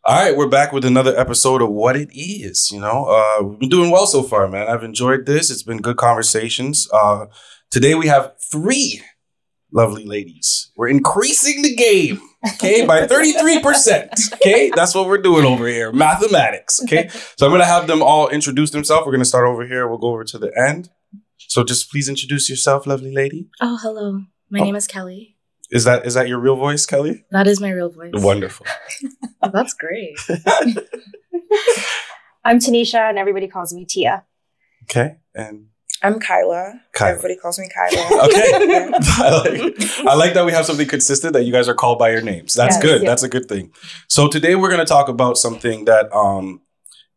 All right, we're back with another episode of What It Is. We've been doing well so far, man. I've enjoyed this. It's been good conversations. Today we have 3 lovely ladies. We're increasing the game, okay, by 33%. Okay, that's what we're doing over here. Mathematics. Okay, so I'm gonna have them all introduce themselves. We're gonna start over here. We'll go over to the end. So just please introduce yourself, lovely lady. Oh, hello. My name is Kelly. Is that your real voice, Kelly? That is my real voice. Wonderful. Oh, that's great. I'm Tanisha, and everybody calls me Tia. Okay, and I'm Kyla. Everybody calls me Kyla. Okay. I like that we have something consistent that you guys are called by your names. That's good. Yeah. That's a good thing. So today we're going to talk about something that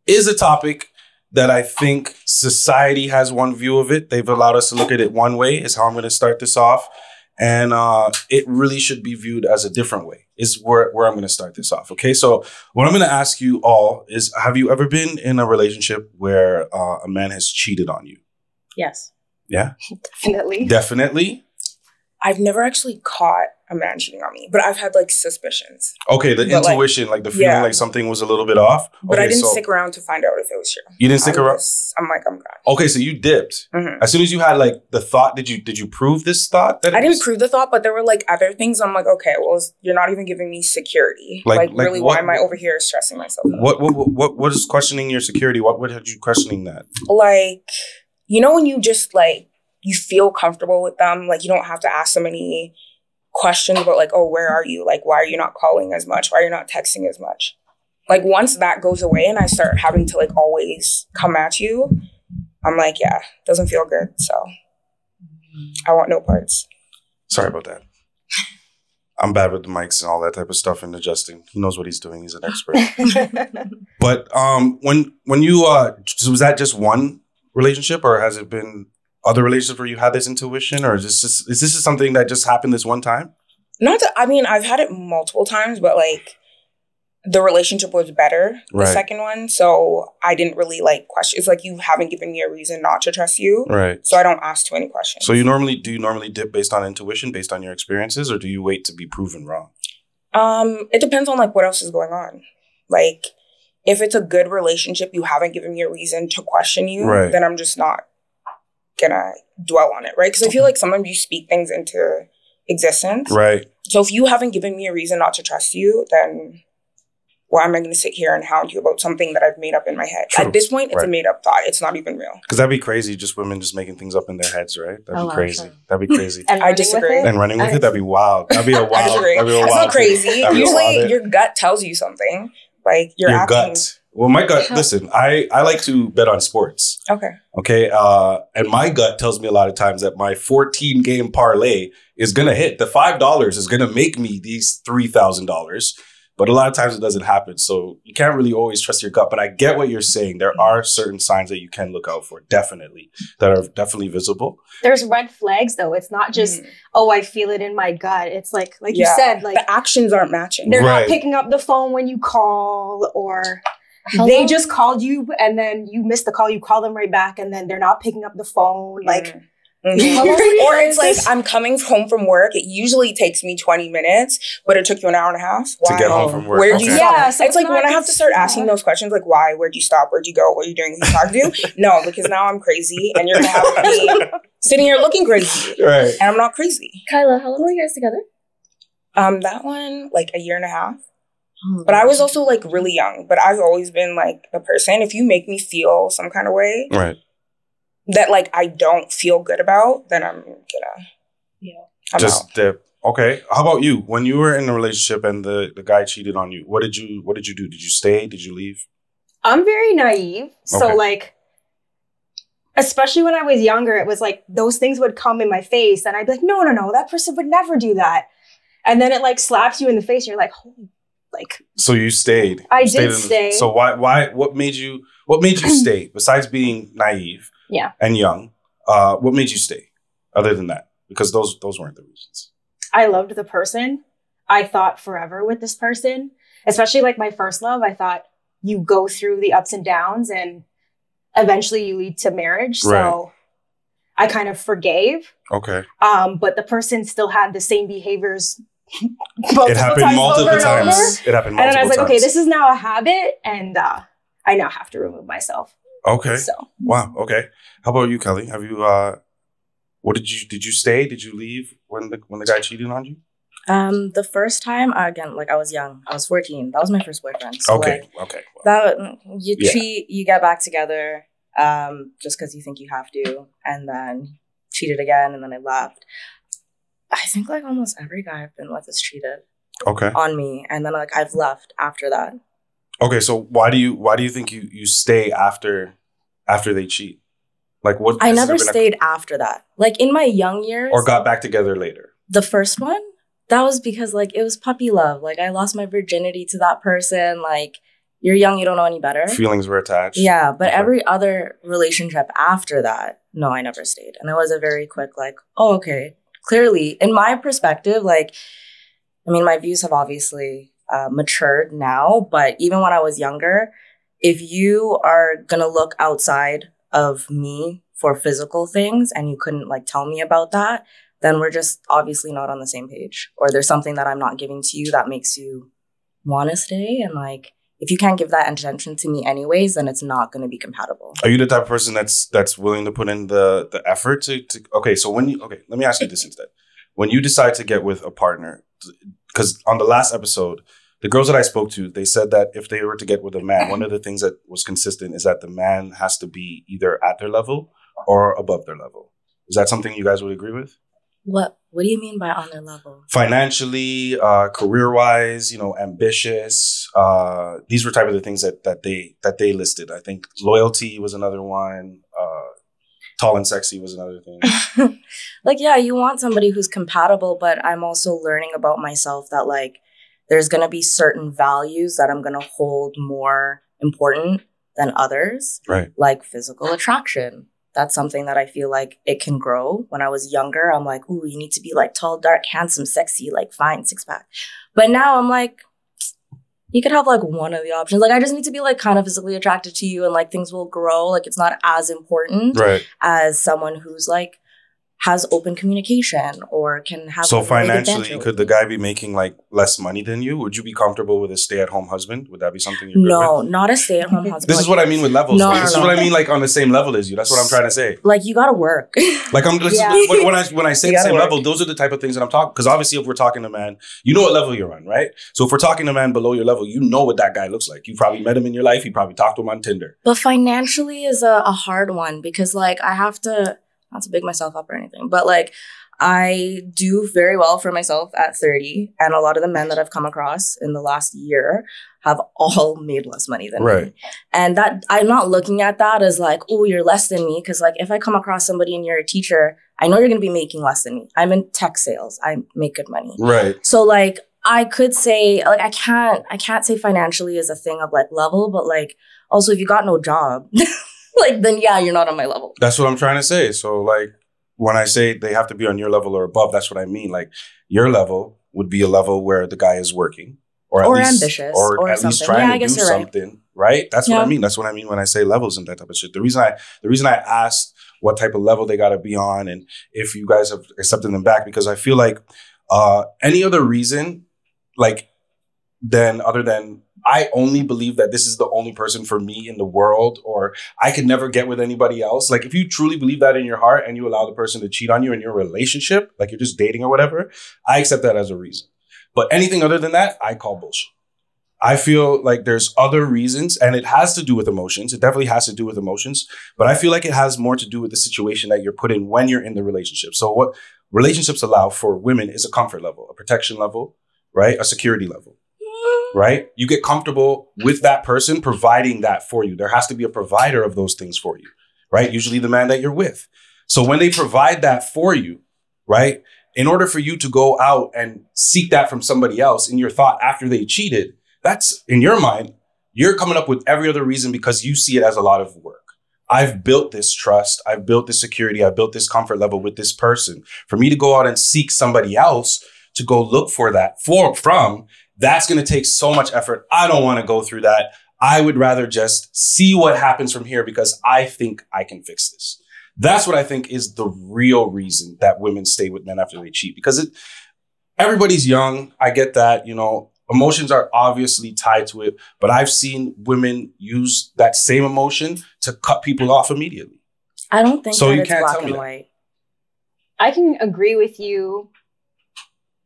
is a topic that I think society has one view of it. They've allowed us to look at it one way, is how I'm going to start this off. And it really should be viewed as a different way, is where I'm going to start this off. Okay, so what I'm going to ask you all is, have you ever been in a relationship where a man has cheated on you? Yes. Yeah? Definitely. Definitely? I've never actually caught a man cheating on me, but I've had like suspicions. Okay, the intuition, like the feeling like something was a little bit off. But I didn't stick around to find out if it was true. You didn't stick around? I'm gone. Okay, so you dipped. Mm-hmm. As soon as you had like the thought, did you prove this thought? I didn't prove the thought, but there were like other things. I'm like, okay, well, you're not even giving me security. Like really, why am I over here stressing myself out? What is questioning your security? What had you questioning that? Like, when you just like, you feel comfortable with them, like you don't have to ask them any questions about like, oh, where are you? Like, why are you not calling as much? Why are you not texting as much? Like once that goes away and I start having to like always come at you, I'm like, yeah, doesn't feel good. So I want no parts. Sorry about that. I'm bad with the mics and all that type of stuff and adjusting. He knows what he's doing. He's an expert. But when you so was that just one relationship, or has it been other relationships where you had this intuition, or is this something that just happened this one time? I've had it multiple times, but like the relationship was better, the second one. So I didn't really like question. It's like you haven't given me a reason not to trust you. Right. So I don't ask too many questions. So do you normally dip based on intuition, based on your experiences, or do you wait to be proven wrong? It depends on like what else is going on. Like if it's a good relationship, you haven't given me a reason to question you, then I'm just not gonna dwell on it, right? Because I feel like sometimes you speak things into existence. Right. So if you haven't given me a reason not to trust you, then why am I going to sit here and hound you about something that I've made up in my head? True. At this point, it's a made up thought. It's not even real. Because that'd be crazy, just women just making things up in their heads, right? That'd be crazy. Sure. That'd be crazy. And I disagree. And running with it, that'd be wild. That'd be a wild. I disagree. That's not crazy. Usually your gut tells you something. Like your gut. Well, my gut, listen, I like to bet on sports. Okay. And my gut tells me a lot of times that my 14-game parlay is going to hit. The $5 is going to make me these $3,000. But a lot of times it doesn't happen. So you can't really always trust your gut. But I get what you're saying. There are certain signs that you can look out for, definitely, that are definitely visible. There's red flags, though. It's not just, oh, I feel it in my gut. It's like you said, like the actions aren't matching. They're not picking up the phone when you call, or they just called you and then you missed the call. You call them right back and then they're not picking up the phone. Like, or it's like, I'm coming home from work. It usually takes me 20 minutes, but it took you an hour and a half. Why? To get home from work. Where'd you stop? Yeah, so it's like when I have to start asking those questions, like, why? Where'd you stop? Where'd you go? What are you doing? Who you talking to? No, because now I'm crazy and you're going to have me sitting here looking crazy. Right. And I'm not crazy. Kyla, how long were you guys together? That one, like a year and a half. But I was also like really young. But I've always been like a person, if you make me feel some kind of way that like I don't feel good about, then I'm gonna I'm just dip. Okay. How about you? When you were in a relationship and the guy cheated on you, what did you do? Did you stay? Did you leave? I'm very naive. So like, especially when I was younger, it was like those things would come in my face and I'd be like, no, that person would never do that. And then it like slaps you in the face and you're like, holy. Like, so you stayed. I did stay. So why? What made you stay? Besides being naive, and young, what made you stay? Other than that, because those weren't the reasons. I loved the person. I thought forever with this person, especially like my first love. I thought you go through the ups and downs, and eventually you lead to marriage. So I kind of forgave. Okay. But the person still had the same behaviors It happened multiple times. It happened multiple times. And then I was like, okay, this is now a habit, and I now have to remove myself. Okay. So wow. Okay. How about you, Kelly? Have you? What did you stay? Did you leave when the guy cheated on you? The first time, again, like I was young. I was 14. That was my first boyfriend. So okay. Like, okay. That you cheat, you get back together, just because you think you have to, and then cheated again, and then I left. I think like almost every guy I've been with has cheated. Okay. On me, and then like I've left after that. Okay, so why do you think you stay after they cheat? Like what? I never stayed after that. Like in my young years, or got back together later. The first one, that was because like it was puppy love. Like I lost my virginity to that person. Like you're young, you don't know any better. Feelings were attached. Yeah, but every other relationship after that, no, I never stayed, and it was a very quick like, oh, okay. Clearly, in my perspective, like, I mean, my views have obviously matured now, but even when I was younger, if you are going to look outside of me for physical things and you couldn't like tell me about that, then we're just obviously not on the same page, or there's something that I'm not giving to you that makes you want to stay. And like, if you can't give that attention to me anyways, then it's not going to be compatible. Are you the type of person that's willing to put in the effort to okay, so let me ask you this instead. When you decide to get with a partner, because on the last episode, the girls that I spoke to, they said that if they were to get with a man, one of the things that was consistent is that the man has to be either at their level or above their level. Is that something you guys would agree with? What do you mean by on their level? Financially, career-wise, ambitious. These were type of the things that they listed. I think loyalty was another one. Tall and sexy was another thing. Like, yeah, you want somebody who's compatible, but I'm also learning about myself that like there's going to be certain values that I'm going to hold more important than others. Right. Like physical attraction. That's something that I feel like it can grow. When I was younger, I'm like, ooh, you need to be like tall, dark, handsome, sexy, like fine, six pack. But now I'm like, you could have like one of the options. Like I just need to be like kind of physically attracted to you and like things will grow. Like it's not as important as someone who's like has open communication or can have. So financially, could the guy be making like less money than you? Would you be comfortable with a stay-at-home husband? Would that be something you're good with? Not a stay-at-home husband. This is what I mean with levels. This is what I mean like on the same level as you. That's what I'm trying to say. Like you got to work. Like when I say the same level, those are the type of things that I'm talking. Because obviously, if we're talking to a man, you know what level you're on, right? So if we're talking to a man below your level, you know what that guy looks like. You probably met him in your life. You probably talked to him on Tinder. But financially is a hard one because like I have to. Not to big myself up or anything, but like I do very well for myself at 30. And a lot of the men that I've come across in the last year have all made less money than me. And that I'm not looking at that as like, oh, you're less than me. Cause like if I come across somebody and you're a teacher, I know you're going to be making less than me. I'm in tech sales. I make good money. Right. So like I could say like I can't say financially is a thing of like level, but like also if you got no job, like, then yeah, you're not on my level. That's what I'm trying to say. So, like, when I say they have to be on your level or above, that's what I mean. Like, your level would be a level where the guy is working. Or at least ambitious. Or at least trying to do something. Right? That's what I mean. That's what I mean when I say levels and that type of shit. The reason I asked what type of level they got to be on and if you guys have accepted them back, because I feel like any other reason, like, then other than I only believe that this is the only person for me in the world, or I could never get with anybody else. Like if you truly believe that in your heart and you allow the person to cheat on you in your relationship, like you're just dating or whatever, I accept that as a reason. But anything other than that, I call bullshit. I feel like there's other reasons, and it has to do with emotions. It definitely has to do with emotions, but I feel like it has more to do with the situation that you're put in when you're in the relationship. So what relationships allow for women is a comfort level, a protection level, right? A security level. Right? You get comfortable with that person providing that for you. There has to be a provider of those things for you, right? Usually the man that you're with. So when they provide that for you, right? In order for you to go out and seek that from somebody else in your thought after they cheated, that's in your mind, you're coming up with every other reason because you see it as a lot of work. I've built this trust. I've built this security. I've built this comfort level with this person. For me to go out and seek somebody else to go look for that from, that's going to take so much effort. I don't want to go through that. I would rather just see what happens from here because I think I can fix this. That's what I think is the real reason that women stay with men after they cheat. Because everybody's young. I get that, you know, emotions are obviously tied to it, but I've seen women use that same emotion to cut people off immediately. I don't think so. That You it's can't black tell me and that. white. I can agree with you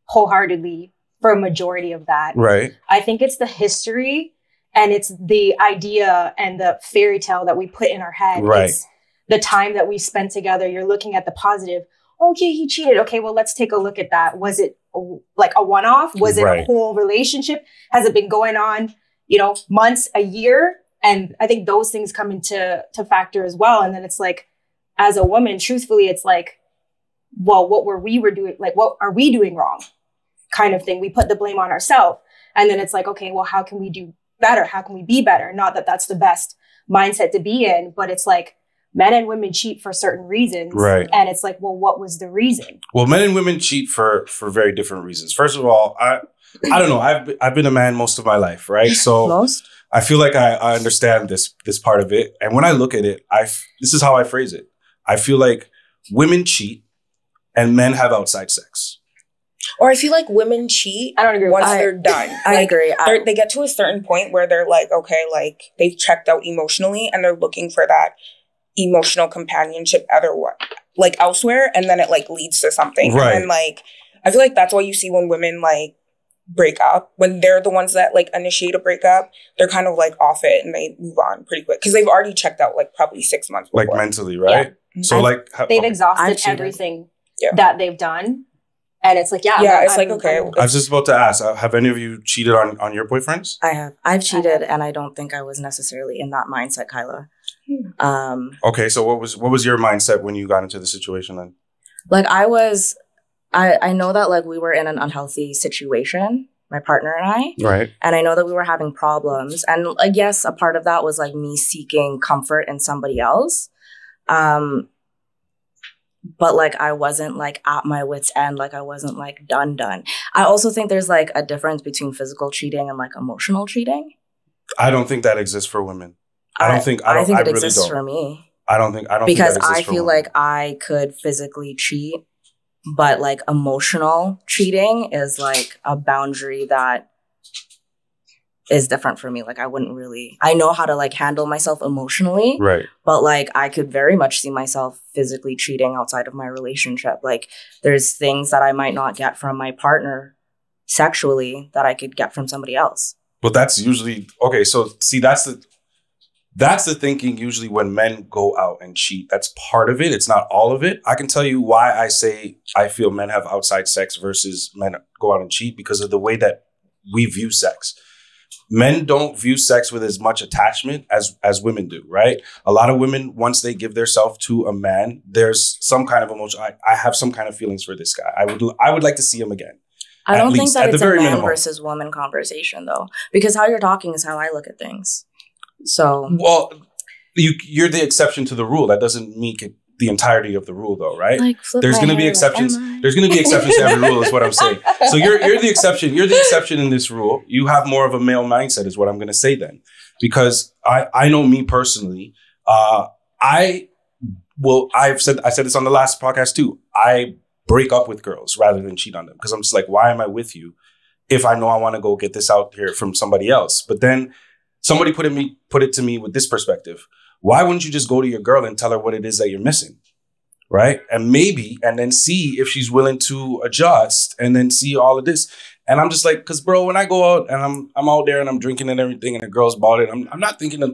wholeheartedly for a majority of that. Right. I think it's the history and it's the idea and the fairy tale that we put in our head. Right. It's the time that we spent together. You're looking at the positive. Okay, he cheated. Okay, well, let's take a look at that. Was it like a one-off? Was it a whole relationship? Has it been going on, you know, months, a year? And I think those things come into factor as well. And then it's like, as a woman, truthfully, it's like, well, what were doing? Like, what are we doing wrong? Kind of thing. We put the blame on ourselves. And then it's like, okay, well, how can we do better? How can we be better? Not that that's the best mindset to be in, but it's like men and women cheat for certain reasons. Right. And it's like, well, what was the reason? Well, men and women cheat for very different reasons. First of all, I don't know. I've been a man most of my life, right? So Most? I feel like I understand this part of it. And when I look at it, this is how I phrase it. I feel like women cheat and men have outside sex. Or I feel like women cheat. I don't agree. Once they're done. I agree. They get to a certain point where they're like, okay, like they've checked out emotionally and they're looking for that emotional companionship like elsewhere, and then it like leads to something. Right. And then like I feel like that's why you see when women like break up, when they're the ones that like initiate a breakup, they're kind of like off it and they move on pretty quick because they've already checked out like probably 6 months before. Like mentally, right? Yeah. So they've exhausted everything that they've done. And it's like, it's like, okay. I was just about to ask, have any of you cheated on your boyfriends? I have. I've cheated, and I don't think I was necessarily in that mindset, Kyla. Okay, so what was your mindset when you got into the situation then? Like I know that like we were in an unhealthy situation, my partner and I. Right. And I know that we were having problems. And I guess a part of that was like me seeking comfort in somebody else. But like I wasn't like at my wit's end, like I wasn't like done. I also think there's like a difference between physical cheating and like emotional cheating. I don't think that exists for women. I think it exists for me. I don't because I feel like I could physically cheat, but like emotional cheating is like a boundary that is different for me. Like I know how to like handle myself emotionally. Right. But like I could very much see myself physically cheating outside of my relationship. Like there's things that I might not get from my partner sexually that I could get from somebody else. Well, that's usually okay. So see, that's the thinking usually when men go out and cheat. That's part of it. It's not all of it. I can tell you why I say I feel men have outside sex versus men go out and cheat because of the way that we view sex. Men don't view sex with as much attachment as women do, right? A lot of women, once they give themselves to a man, there's some kind of emotion. I have some kind of feelings for this guy. I would like to see him again. I don't think that it's a man versus woman conversation, though, because how you're talking is how I look at things. So, well, you're the exception to the rule. That doesn't make it the entirety of the rule, though, right? Like there's going to be exceptions. There's going to be exceptions to every rule, is what I'm saying. So you're the exception. You're the exception in this rule. You have more of a male mindset, is what I'm going to say then, because I know me personally. I said this on the last podcast too. I break up with girls rather than cheat on them because I'm just like, why am I with you if I know I want to go get this out here from somebody else? But then somebody put it to me with this perspective. Why wouldn't you just go to your girl and tell her what it is that you're missing? Right. And then see if she's willing to adjust and then see all of this. And I'm just like, because, bro, when I go out and I'm out there and I'm drinking and everything and the girl's bought it, I'm not thinking of,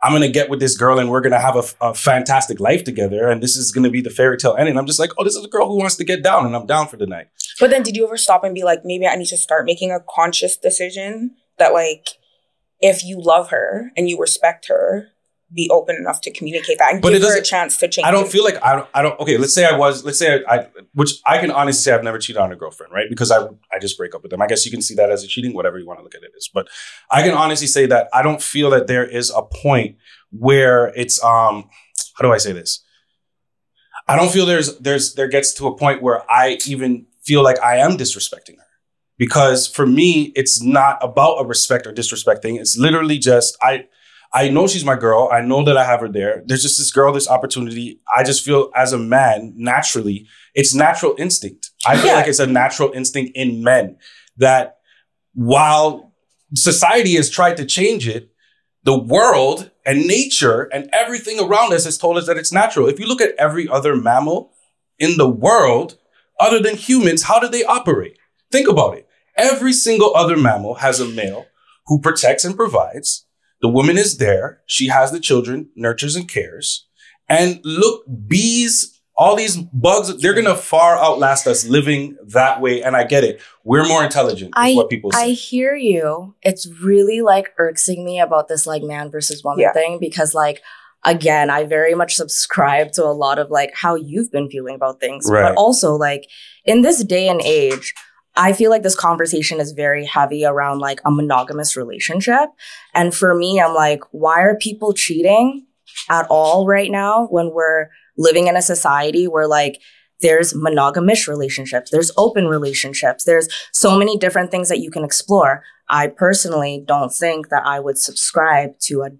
I'm going to get with this girl and we're going to have a fantastic life together. And this is going to be the fairy tale ending. I'm just like, this is a girl who wants to get down and I'm down for the night. But then did you ever stop and be like, maybe I need to start making a conscious decision that like, if you love her and you respect her, be open enough to communicate that and give her a chance to change. I don't feel like I don't. Okay, let's say which I can honestly say I've never cheated on a girlfriend, right? Because I just break up with them. I guess you can see that as a cheating, whatever you want to look at it as. But I can honestly say that I don't feel that there is a point where it's how do I say this? I don't feel there gets to a point where I even feel like I am disrespecting her. Because for me, it's not about a respect or disrespect thing. It's literally just, I know she's my girl. I know that I have her there. There's just this girl, this opportunity. I just feel as a man, naturally, it's natural instinct I feel like it's a natural instinct in men that while society has tried to change it, the world and nature and everything around us has told us that it's natural. If you look at every other mammal in the world, other than humans, how do they operate? Think about it. Every single other mammal has a male who protects and provides. The woman is there. She has the children, nurtures and cares. And look, bees, all these bugs, they're going to far outlast us living that way. And I get it. We're more intelligent, is what people say. I hear you. It's really like irksing me about this like man versus woman thing because like, again, I very much subscribe to a lot of like how you've been feeling about things. Right. But also like in this day and age, I feel like this conversation is very heavy around like a monogamous relationship. And for me, I'm like, why are people cheating at all right now when we're living in a society where like there's monogamous relationships, there's open relationships, there's so many different things that you can explore. I personally don't think that I would subscribe to a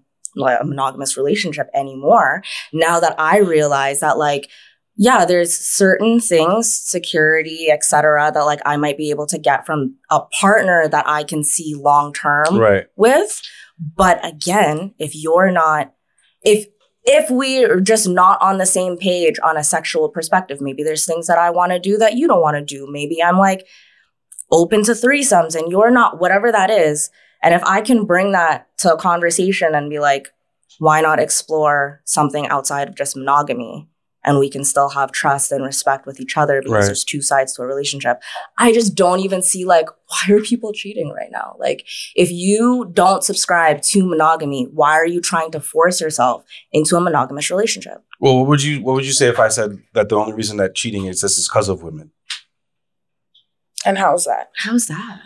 monogamous relationship anymore now that I realize that like, yeah, there's certain things, security, etc., that like I might be able to get from a partner that I can see long term with. But again, if you're not, if we're just not on the same page on a sexual perspective, maybe there's things that I want to do that you don't want to do. Maybe I'm like open to threesomes and you're not, whatever that is. And if I can bring that to a conversation and be like, why not explore something outside of just monogamy? And we can still have trust and respect with each other because there's two sides to a relationship. I just don't even see like, why are people cheating right now? Like, if you don't subscribe to monogamy, why are you trying to force yourself into a monogamous relationship? Well, what would you say if I said that the only reason that cheating exists is because of women? And how's that? How's that?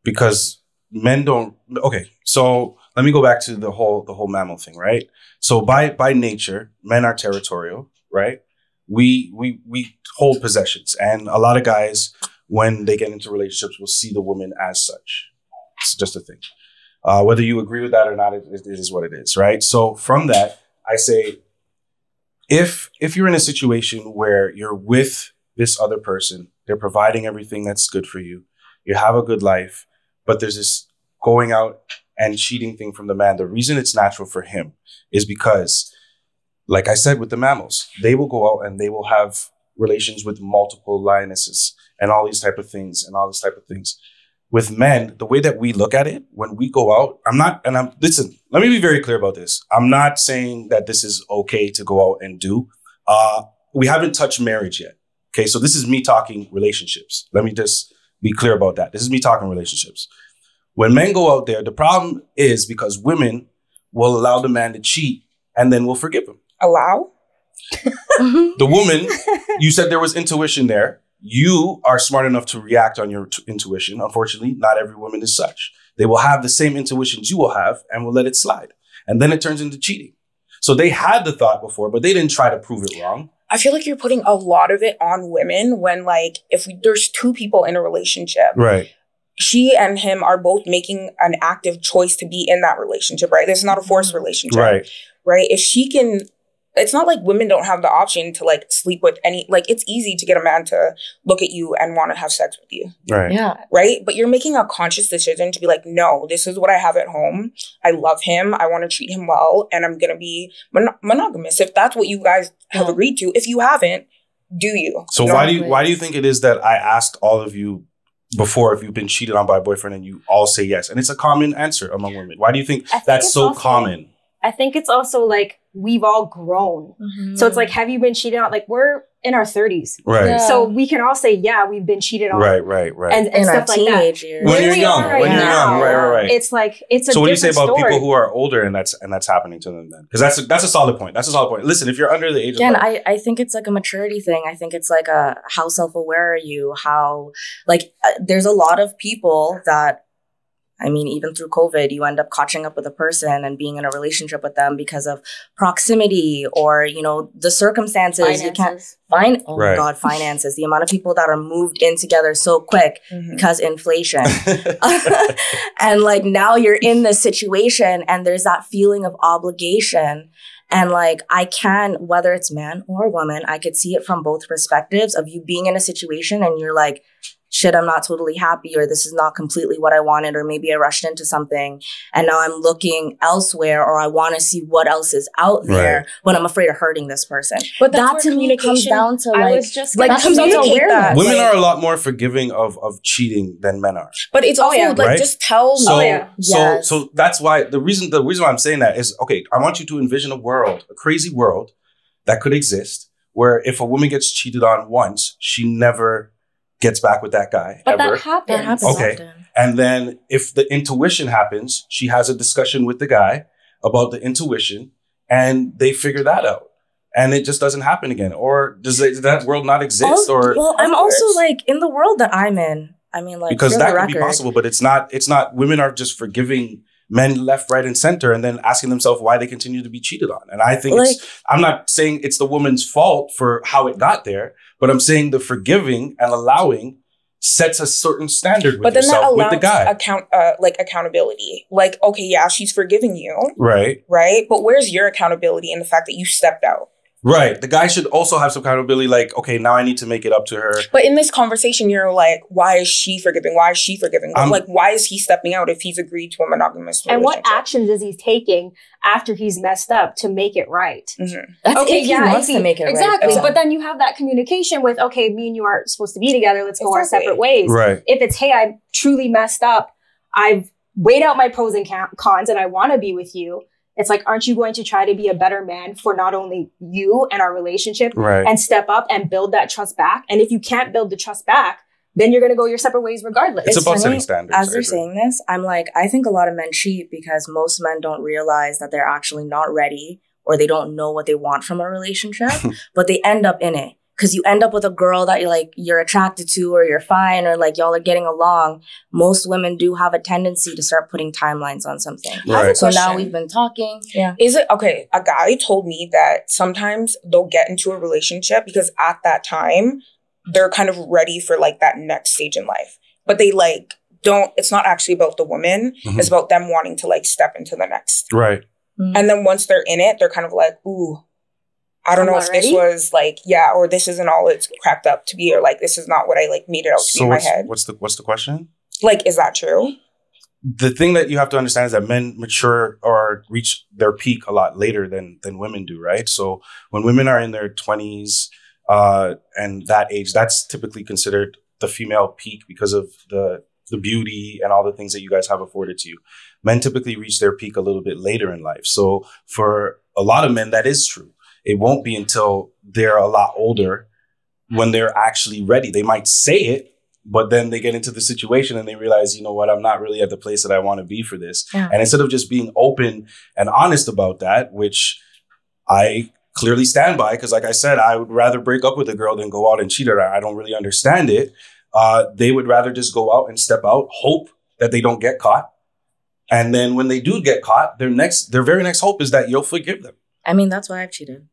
Because men don't. Okay, so let me go back to the whole mammal thing, right? So by nature, men are territorial. Right? We hold possessions. And a lot of guys, when they get into relationships, will see the woman as such. It's just a thing. Whether you agree with that or not, it is what it is, right? So from that, I say, if you're in a situation where you're with this other person, they're providing everything that's good for you, you have a good life, but there's this going out and cheating thing from the man, the reason it's natural for him is because, like I said, with the mammals, they will go out and they will have relations with multiple lionesses and all these type of things. With men, the way that we look at it, when we go out, listen, let me be very clear about this. I'm not saying that this is okay to go out and do. We haven't touched marriage yet. Okay, so this is me talking relationships. Let me just be clear about that. This is me talking relationships. When men go out there, the problem is because women will allow the man to cheat and then will forgive him. Allow? The woman, you said there was intuition there. You are smart enough to react on your intuition. Unfortunately, not every woman is such. They will have the same intuitions you will have and will let it slide. And then it turns into cheating. So they had the thought before, but they didn't try to prove it wrong. I feel like you're putting a lot of it on women when like, if there's two people in a relationship. Right. She and him are both making an active choice to be in that relationship, right? This is not a forced relationship. Right. If she can, it's not like women don't have the option to like sleep with any, like it's easy to get a man to look at you and want to have sex with you. Right. Yeah. Right. But you're making a conscious decision to be like, no, this is what I have at home. I love him. I want to treat him well. And I'm going to be monogamous. If that's what you guys have agreed to. If you haven't, do you? So why do you think it is that I asked all of you before if you've been cheated on by a boyfriend and you all say yes? And it's a common answer among women. Why do you think that's so common? I think it's also like we've all grown. Mm-hmm. So it's like, have you been cheated on? Like we're in our 30s. Right. Yeah. So we can all say, yeah, we've been cheated on. Right. And stuff like that. Years. When you're young. Right. It's like, it's a So what do you say about story. people who are older and that's happening to them then? Because that's a solid point. Listen, if you're under the age of... Again, I think it's like a maturity thing. I think it's like how self-aware are you? How, like, there's a lot of people that, I mean, even through COVID, you end up catching up with a person and being in a relationship with them because of proximity or, you know, the circumstances. Finances. You can't find, my God, finances. The amount of people that are moved in together so quick because inflation. And like now you're in this situation and there's that feeling of obligation. And like, I can, whether it's man or woman, I could see it from both perspectives of you being in a situation and you're like, shit, I'm not totally happy, or this is not completely what I wanted, or maybe I rushed into something and now I'm looking elsewhere, or I want to see what else is out there, but I'm afraid of hurting this person. But that to me comes down to comes down to awareness. Women are a lot more forgiving of cheating than men are. But it's also just tell me. So that's why the reason why I'm saying that is, okay, I want you to envision a crazy world that could exist where if a woman gets cheated on once, she never gets back with that guy. But ever. That happens. Okay. Often. And then if the intuition happens, she has a discussion with the guy about the intuition and they figure that out. And it just doesn't happen again. Or does that world not exist? Well, I'm also like, in the world that I'm in, I mean, like, because that could be possible, but it's not, women are just forgiving men left, right, and center, and then asking themselves why they continue to be cheated on. And I think I'm not saying it's the woman's fault for how it got there, but I'm saying the forgiving and allowing sets a certain standard with yourself, with the guy. Accountability. Like, okay, yeah, she's forgiving you. Right. Right? But where's your accountability in the fact that you stepped out? Right. The guy should also have some accountability, like, okay, now I need to make it up to her. But in this conversation, you're like, why is she forgiving? Why is she forgiving? Like, why is he stepping out if he's agreed to a monogamous relationship? And what actions is he taking after he's messed up to make it right? Mm-hmm. That's okay, he wants to make it exactly. right. But then you have that communication with, okay, me and you aren't supposed to be together. Let's go our separate ways. Right. If it's, hey, I truly messed up. I've weighed out my pros and cons and I want to be with you. It's like, aren't you going to try to be a better man for not only you and our relationship and step up and build that trust back? And if you can't build the trust back, then you're going to go your separate ways regardless. It's about setting standards. As you're saying this, I'm like, I think a lot of men cheat because most men don't realize that they're actually not ready or they don't know what they want from a relationship, but they end up in it. Because you end up with a girl that you're attracted to or you're fine or like y'all are getting along. Most women do have a tendency to start putting timelines on something. Right. So now we've been talking. Yeah. Is it okay? A guy told me that sometimes they'll get into a relationship because at that time they're kind of ready for like that next stage in life. But they don't, it's not actually about the woman. Mm-hmm. It's about them wanting to like step into the next. Right. Mm-hmm. And then once they're in it, they're kind of like, ooh, I don't know if this was like, or this isn't all it's cracked up to be, or like, this is not what I like made it out to be in my head. What's the question? Like, is that true? The thing that you have to understand is that men mature or reach their peak a lot later than women do, right? So when women are in their 20s and that age, that's typically considered the female peak because of the beauty and all the things that you guys have afforded to you. Men typically reach their peak a little bit later in life. So for a lot of men, that is true. It won't be until they're a lot older when they're actually ready. They might say it, but then they get into the situation and they realize, you know what, I'm not really at the place that I want to be for this. Yeah. And instead of just being open and honest about that, which I clearly stand by, because like I said, I would rather break up with a girl than go out and cheat her. I don't really understand it. They would rather just go out and step out, hope that they don't get caught. And then when they do get caught, their very next hope is that you'll forgive them. I mean, that's why I've cheated.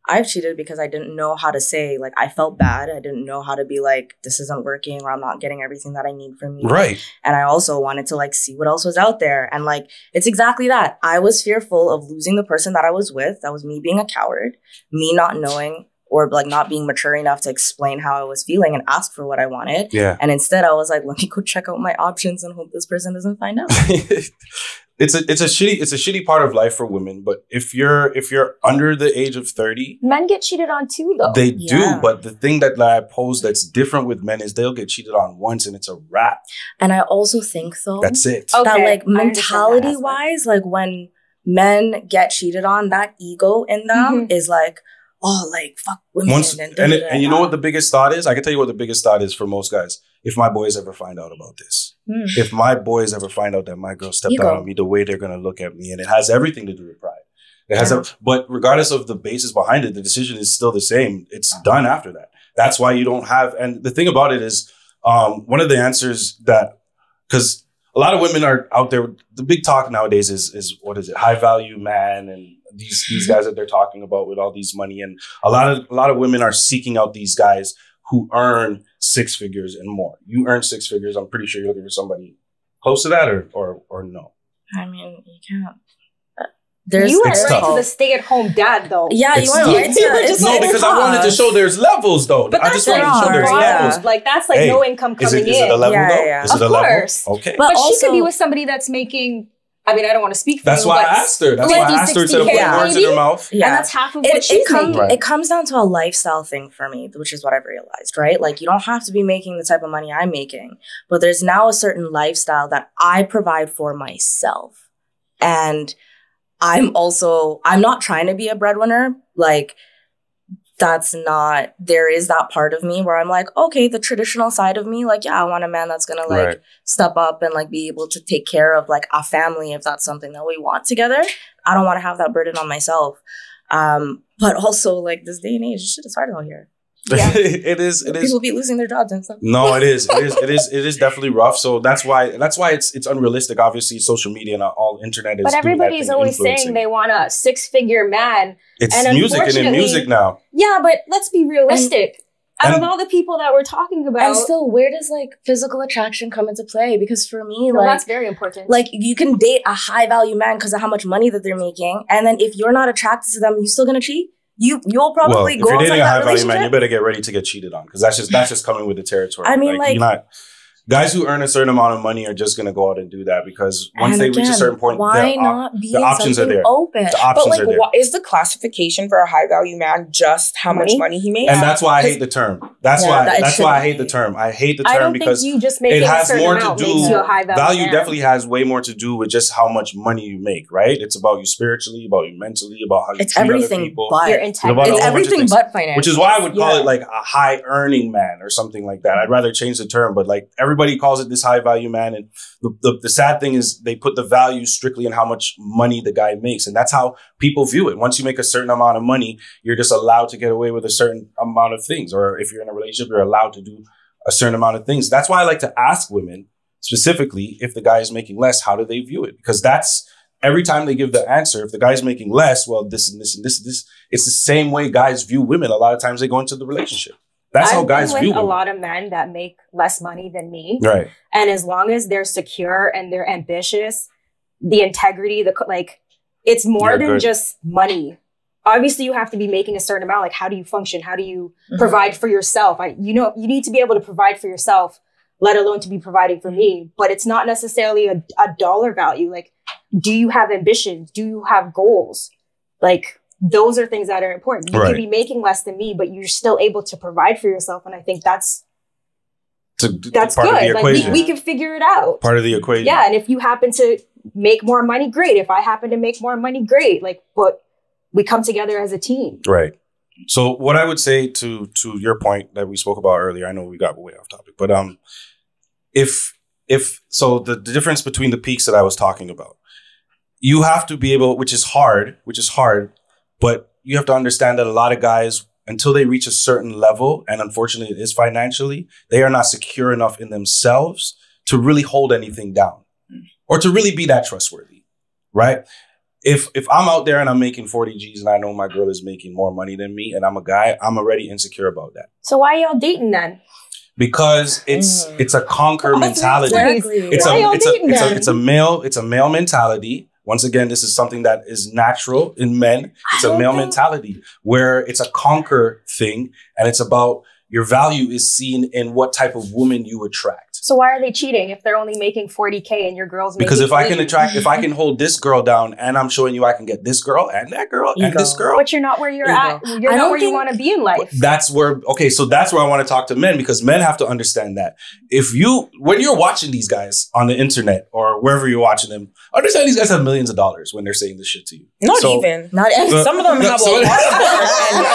I've cheated because I didn't know how to say, like, I felt bad. I didn't know how to be like, this isn't working or I'm not getting everything that I need from you. Right. And I also wanted to like see what else was out there. And like, it's exactly that. I was fearful of losing the person that I was with. That was me being a coward, me not knowing or like not being mature enough to explain how I was feeling and ask for what I wanted. Yeah. And instead I was like, let me go check out my options and hope this person doesn't find out. It's a shitty part of life for women, but if you're under the age of 30, men get cheated on too, though. They do, but the thing that I pose that's different with men is they'll get cheated on once and it's a wrap. And I also think though, that's it. That like mentality wise, like when men get cheated on, that ego in them is like, oh, like fuck women. And you know what the biggest thought is? I can tell you what the biggest thought is for most guys. If my boys ever find out about this, if my boys ever find out that my girl stepped out on me, the way they're going to look at me, and it has everything to do with pride. It has, but regardless of the basis behind it, the decision is still the same. It's done after that. That's why you don't have, and the thing about it is, one of the answers that, because a lot of women are out there, the big talk nowadays is what is it? High value man and these guys that they're talking about with all these money. And a lot of women are seeking out these guys who earn 6 figures and more. You earn 6 figures. I'm pretty sure you're looking for somebody close to that or no. I mean, you can't. You went right to the stay-at-home dad, though. Yeah, you went right to it. No, because I wanted to show there's levels, though. But I just wanted to show there's levels. Like, that's like no income coming in. Is it a level, though? Yeah. Is it a level? Okay. But she could be with somebody that's making... I mean, I don't want to speak for That's you, why I asked her. That's why I asked her instead of putting words in her mouth. Yeah. And that's half of what she's making. It comes down to a lifestyle thing for me, which is what I've realized, right? Like, you don't have to be making the type of money I'm making, but there's now a certain lifestyle that I provide for myself. And I'm not trying to be a breadwinner. Like, there is that part of me where I'm like, okay, the traditional side of me, like, yeah, I want a man that's going to like step up and like be able to take care of like a family if that's something that we want together. I don't want to have that burden on myself. But also like this day and age, shit is hard out here. Yeah. It is. People be losing their jobs and stuff. No, it is. It is definitely rough. So that's why it's unrealistic. Obviously, social media and all internet is. But everybody's always saying they want a 6-figure man. It's music and in music now. Yeah, but let's be realistic. Out of all the people that we're talking about, and still, where does like physical attraction come into play? Because for me, like that's very important. Like you can date a high value man because of how much money that they're making, and then if you're not attracted to them, you still gonna cheat. You'll probably go. If you're dating a high value man, you better get ready to get cheated on because that's just coming with the territory. I mean, like you're not. Guys who earn a certain amount of money are just going to go out and do that because once they reach a certain point, the options are there. Open? The options are there. What is the classification for a high value man? Just how much money he makes? And that's why I hate the term. That's why I hate the term. I hate the term because it has more to do. Value definitely has way more to do with just how much money you make, right? It's about you spiritually, about you mentally, about how you treat other people. Your integrity. It's everything but financial. Which is why I would call it like a high earning man or something like that. I'd rather change the term, but like everybody calls it this high value man. And the sad thing is they put the value strictly in how much money the guy makes. And that's how people view it. Once you make a certain amount of money, you're just allowed to get away with a certain amount of things. Or if you're in a relationship, you're allowed to do a certain amount of things. That's why I like to ask women specifically, if the guy is making less, how do they view it? Because that's every time they give the answer. If the guy's making less, well, this and this and this and this. It's the same way guys view women. A lot of times they go into the relationship. That's how guys view women. A lot of men that make less money than me. Right. And as long as they're secure and they're ambitious, the integrity, it's more than just money. Obviously, you have to be making a certain amount. Like, how do you function? How do you provide for yourself? You need to be able to provide for yourself, let alone to be providing for me. But it's not necessarily a dollar value. Like, do you have ambitions? Do you have goals? Like, those are things that are important. You could be making less than me, but you're still able to provide for yourself. And I think that's good. Like we can figure it out. Part of the equation. Yeah. And if you happen to make more money, great. If I happen to make more money, great. Like, but we come together as a team. Right. So what I would say to your point that we spoke about earlier, I know we got way off topic, but so the difference between the peaks that I was talking about, you have to be able, which is hard, but you have to understand that a lot of guys, until they reach a certain level, and unfortunately it is financially, they are not secure enough in themselves to really hold anything down or to really be that trustworthy, right? If I'm out there and I'm making 40 G's and I know my girl is making more money than me and I'm a guy, I'm already insecure about that. So why y'all dating then? Because it's a conquer mentality. Exactly. It's a male mentality. Once again, this is something that is natural in men. It's a male mentality where it's a conquer thing. And it's about your value is seen in what type of woman you attract. So why are they cheating if they're only making 40K and your girl's making Because if 80? if I can hold this girl down and I'm showing you I can get this girl and that girl and this girl. But you're not where you're at. You're not where you want to be in life. That's where I want to talk to men because men have to understand that. When you're watching these guys on the internet or wherever you're watching them, understand these guys have millions of dollars when they're saying this shit to you. Not even. Some of them have a lot of dollars and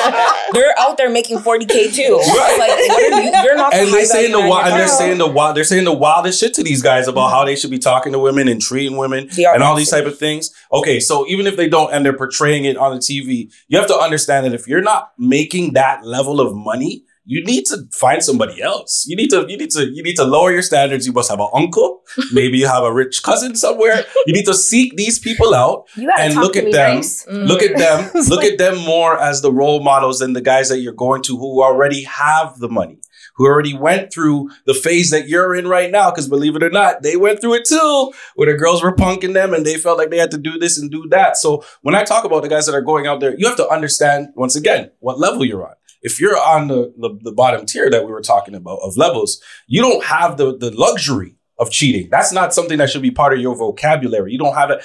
they're out there making 40K too. Right. Like, what are you? You're not. And they're saying the wildest shit to these guys about how they should be talking to women and treating women and all these type of things. Okay, so even if they don't and they're portraying it on the TV, you have to understand that if you're not making that level of money, you need to find somebody else. You need to lower your standards. You must have an uncle. Maybe you have a rich cousin somewhere. You need to seek these people out and look at them. Nice. Look at them more as the role models than the guys that you're going to who already have the money. who already went through the phase that you're in right now. Because believe it or not, they went through it too, where the girls were punking them and they felt like they had to do this and do that. So when I talk about the guys that are going out there, you have to understand, once again, what level you're on. If you're on the bottom tier that we were talking about of levels, you don't have the luxury of cheating. That's not something that should be part of your vocabulary. You don't have it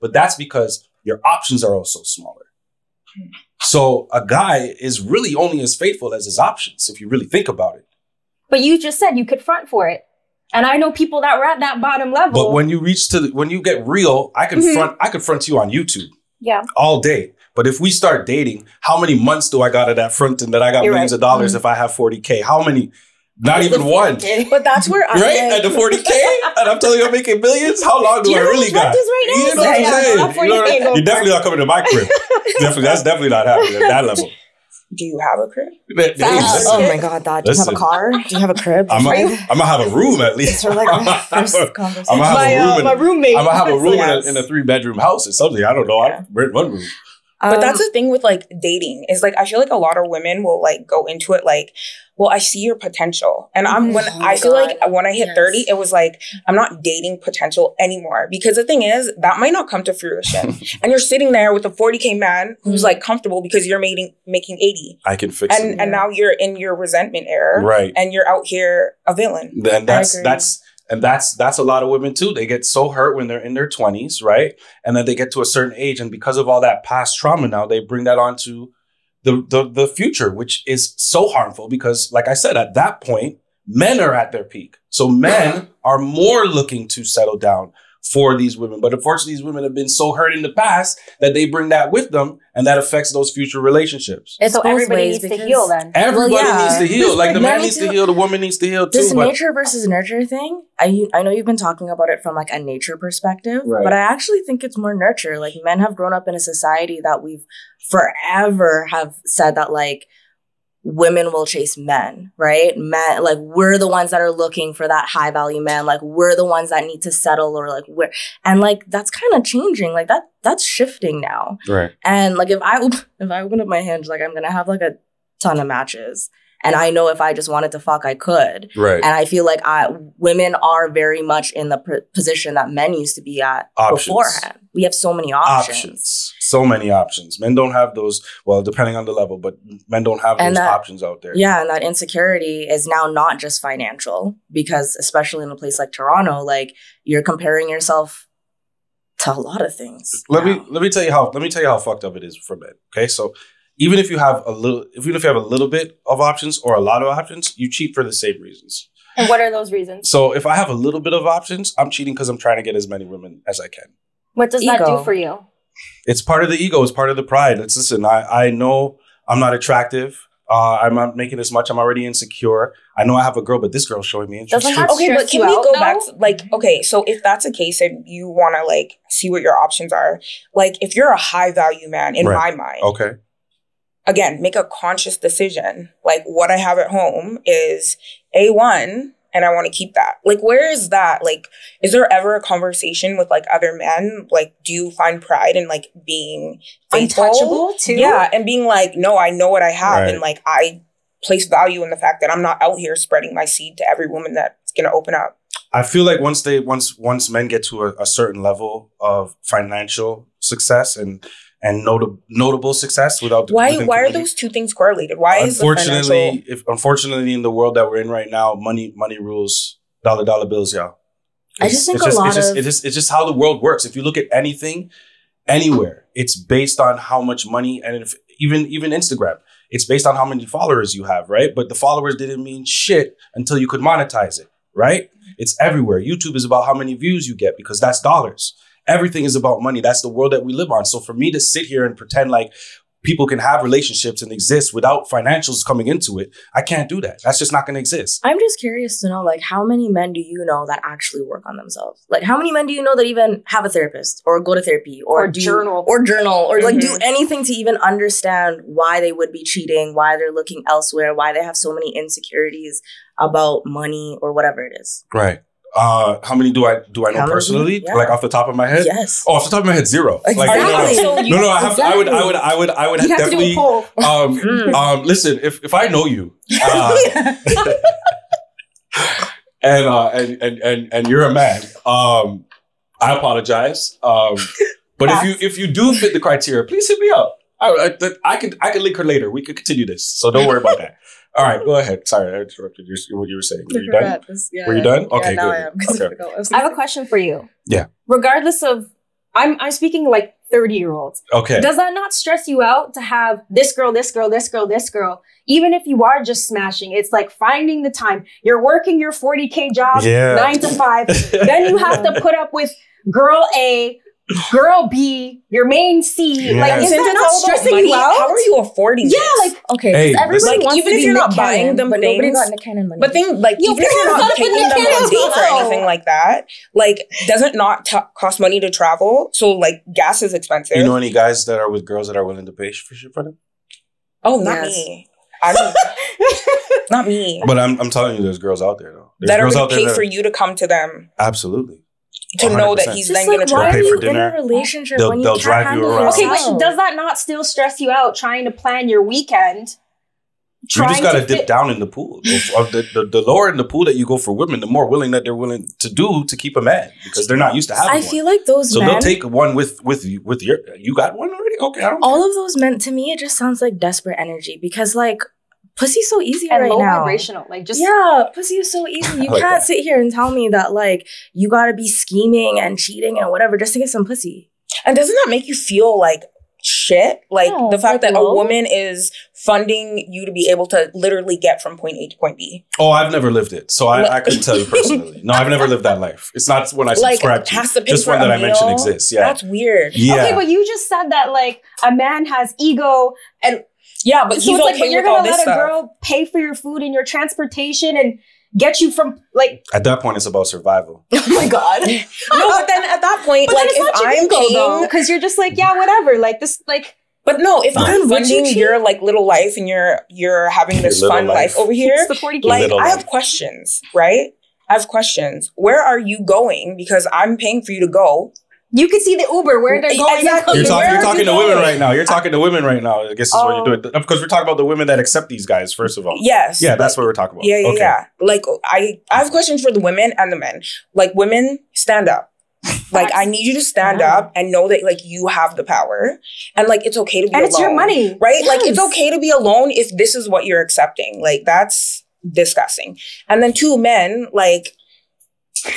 but that's because your options are also smaller. So a guy is really only as faithful as his options, if you really think about it. But you just said you could front for it. And I know people that were at that bottom level. But when you when you get real, I can front you on YouTube. Yeah. All day. But if we start dating, how many months do I got at that front end that I got millions of dollars if I have 40K? How many? Not even one. But that's where I'm right? At the 40K? And I'm telling you I'm making millions? How long do I really got? You know what I'm saying? You're definitely not coming to my crib. That's definitely not happening at that level. Do you have a crib? Oh my God, Dad. Do you have a car? Do you have a crib? I'm going to have a room at least. Like first conversation. My roommate. I'm going to have a room in a 3-bedroom house or something. I don't know. I rent one room. But that's the thing with like dating is like, I feel like a lot of women will like go into it like, well, I see your potential. And I feel like when I hit 30, it was like, I'm not dating potential anymore. Because the thing is, that might not come to fruition. And you're sitting there with a 40K man who's like comfortable because you're making 80. I can fix it. And now you're in your resentment era. Right. And you're out here a villain. And that's a lot of women too. They get so hurt when they're in their 20s, right? And then they get to a certain age, and because of all that past trauma now, they bring that onto the future, which is so harmful because, like I said, at that point, men are at their peak. So men are more looking to settle down for these women. But unfortunately, these women have been so hurt in the past that they bring that with them, and that affects those future relationships. So everybody needs to heal then. Everybody needs to heal. Like the man needs to heal, the woman needs to heal too. This nature versus nurture thing, I know you've been talking about it from like a nature perspective, but I actually think it's more nurture. Like men have grown up in a society that we've forever have said that like women will chase men, right? Men, like we're the ones that are looking for that high value man. Like we're the ones that need to settle, or like and like that's kind of changing. Like that's shifting now. Right. And like if I open up my Hinge, like I'm gonna have like a ton of matches. And I know if I just wanted to fuck, I could. Right. And I feel like women are very much in the position that men used to be at beforehand. We have so many options. So many options. Men don't have those, well, depending on the level, but men don't have those options out there. Yeah, and that insecurity is now not just financial, because especially in a place like Toronto, like you're comparing yourself to a lot of things. Let me tell you how fucked up it is for men. Okay, so even if you have a little bit of options or a lot of options, you cheat for the same reasons. And what are those reasons? So if I have a little bit of options, I'm cheating because I'm trying to get as many women as I can. What does that do for you? It's part of the ego. It's part of the pride. Listen, I know I'm not attractive. I'm not making as much. I'm already insecure. I know I have a girl, but this girl's showing me interest. Okay, but can we go back to, like, okay, so if that's the case and you want to like see what your options are, like if you're a high value man in my mind, okay. Again, make a conscious decision. Like what I have at home is A1 and I want to keep that. Like, where is that? Like, is there ever a conversation with like other men? Like, do you find pride in like being faithful? Untouchable too? Yeah. And being like, no, I know what I have. Right. And like, I place value in the fact that I'm not out here spreading my seed to every woman that's going to open up. I feel like once men get to a certain level of financial success and notable success without why are those two things correlated? Why unfortunately in the world that we're in right now, money rules, dollar bills, y'all. It's just how the world works. If you look at anything, anywhere, it's based on how much money, and even Instagram, it's based on how many followers you have, right? But the followers didn't mean shit until you could monetize it, right? It's everywhere. YouTube is about how many views you get because that's dollars. Everything is about money. That's the world that we live on. So for me to sit here and pretend like people can have relationships and exist without financials coming into it, I can't do that. That's just not going to exist. I'm just curious to know, like, how many men do you know that actually work on themselves? Like, how many men do you know that even have a therapist or go to therapy or journal or like do anything to even understand why they would be cheating, why they're looking elsewhere, why they have so many insecurities about money or whatever it is? Right. How many do I know personally? Yeah. Like off the top of my head? Yes. Oh, off the top of my head, 0. Exactly. Like, no. I would definitely. Listen, if I know you, and you're a man, I apologize. But if you do fit the criteria, please hit me up. I can link her later. We could continue this, so don't worry about that. All right, go ahead. Sorry, I interrupted what you were saying. Were you done? Were you done? Okay, good. I am. Okay. I have a question for you. Yeah. Regardless of, I'm speaking like 30-year-olds. Okay. Does that not stress you out to have this girl, this girl, this girl, this girl? Even if you are just smashing, it's like finding the time. You're working your 40K job, 9 to 5. Then you have to put up with girl A, girl B, your main C. Yeah. Like, isn't that not stressing you out? How are you affording this? Yeah, like, okay, hey, everybody like, wants even to if be you're not Nick buying Cannon, them but things, nobody got Nick Cannon money. But even if you're not taking them on dates or anything like that, like, doesn't not cost money to travel. So, like, gas is expensive. You know any guys that are with girls that are willing to pay for shit for them? Oh, not me. I don't. Not me. But I'm telling you, there's girls out there though. That are going to pay for you to come to them. Absolutly. To 100%. Know that he's then going to why pay are for you dinner. in a relationship They'll when you can't drive you handle around. Okay, yourself? but does that not still stress you out trying to plan your weekend? You just got to dip down in the pool. The lower in the pool that you go for women, the more willing that they're willing to do to keep a man because they're not used to having one. I feel like those men... So they'll take one with your... You got one already? Okay, I don't All of those men, to me, it just sounds like desperate energy because, like, pussy's so easy and right low now. Vibrational, like just pussy is so easy. You like can't that. sit here and tell me that like you gotta be scheming and cheating and whatever just to get some pussy. And doesn't that make you feel like shit? Like the fact that a woman is funding you to be able to literally get from point A to point B. Oh, I've never lived it, so I couldn't tell you personally. No, I've never lived that life. It's not one I subscribe to. Has to pay just for one that a I mentioned meal? exists. Yeah, That's weird. Yeah. Okay, but you just said that like a man has ego and. Yeah, but so he's it's like, okay but you're with all gonna this let a stuff. girl pay for your food and your transportation and get you from like. At that point, it's about survival. Oh my god! No, but then at that point, but like if I'm paying, because you're just like whatever, like this, like. But no, if I'm funding your like little life and you're having this fun life over here, it's the 40K. Like I have questions, right? I have questions. Where are you going? Because I'm paying for you to go. You can see the Uber where they're going. Exactly. You're talking to women right now. You're talking to women right now. I guess is what you're doing. Because we're talking about the women that accept these guys, first of all. Yes. Yeah, that's what we're talking about. Yeah. Like, I have questions for the women and the men. Like, women, stand up. Like, I need you to stand up and know that, like, you have the power. And, like, it's okay to be alone. And it's your money. Right? Yes. Like, it's okay to be alone if this is what you're accepting. Like, that's disgusting. And then 2 men, like...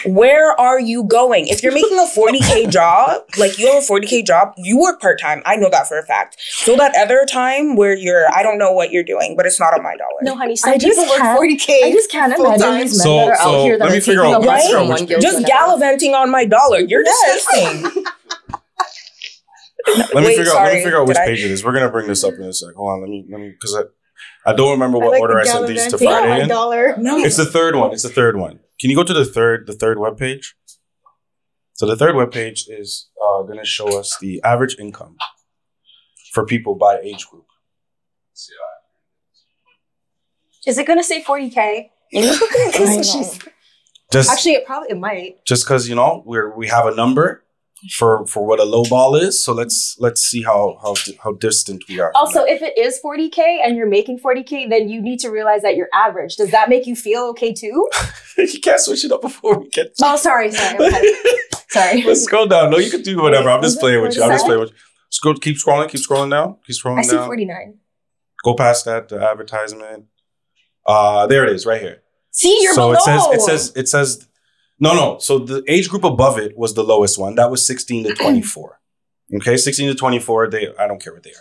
Where are you going? If you're making a 40K job, like you have a 40K job, you work part-time. I know that for a fact. So that other time where I don't know what you're doing, but it's not on my dollar. No, honey, some people work 40K. I just can't imagine these men that are out here that are taking a bus from one girl just gallivanting on my dollar. You're disgusting. Let me figure out which page it is. We're gonna bring this up in a sec. Hold on, let me because I don't remember what order I sent these to Friday in. No. It's the third one. It's the third one. Can you go to the third webpage? So the third webpage is going to show us the average income for people by age group. Is it going to say 40K? Actually, it might. Just because we have a number for what a low ball is. So let's see how distant we are. Also, if it is 40K and you're making 40K, then you need to realize that you're average. Does that make you feel okay too? You can't switch it up before we get to sorry. Sorry. Let's scroll down. No, you can do whatever. I'm just playing with you. Scroll, keep scrolling down. Keep scrolling down. I see 49. Go past that, the advertisement. There it is, right here. See, you're below. It says No. So the age group above it was the lowest one. That was 16 to 24. Okay, 16 to 24, I don't care what they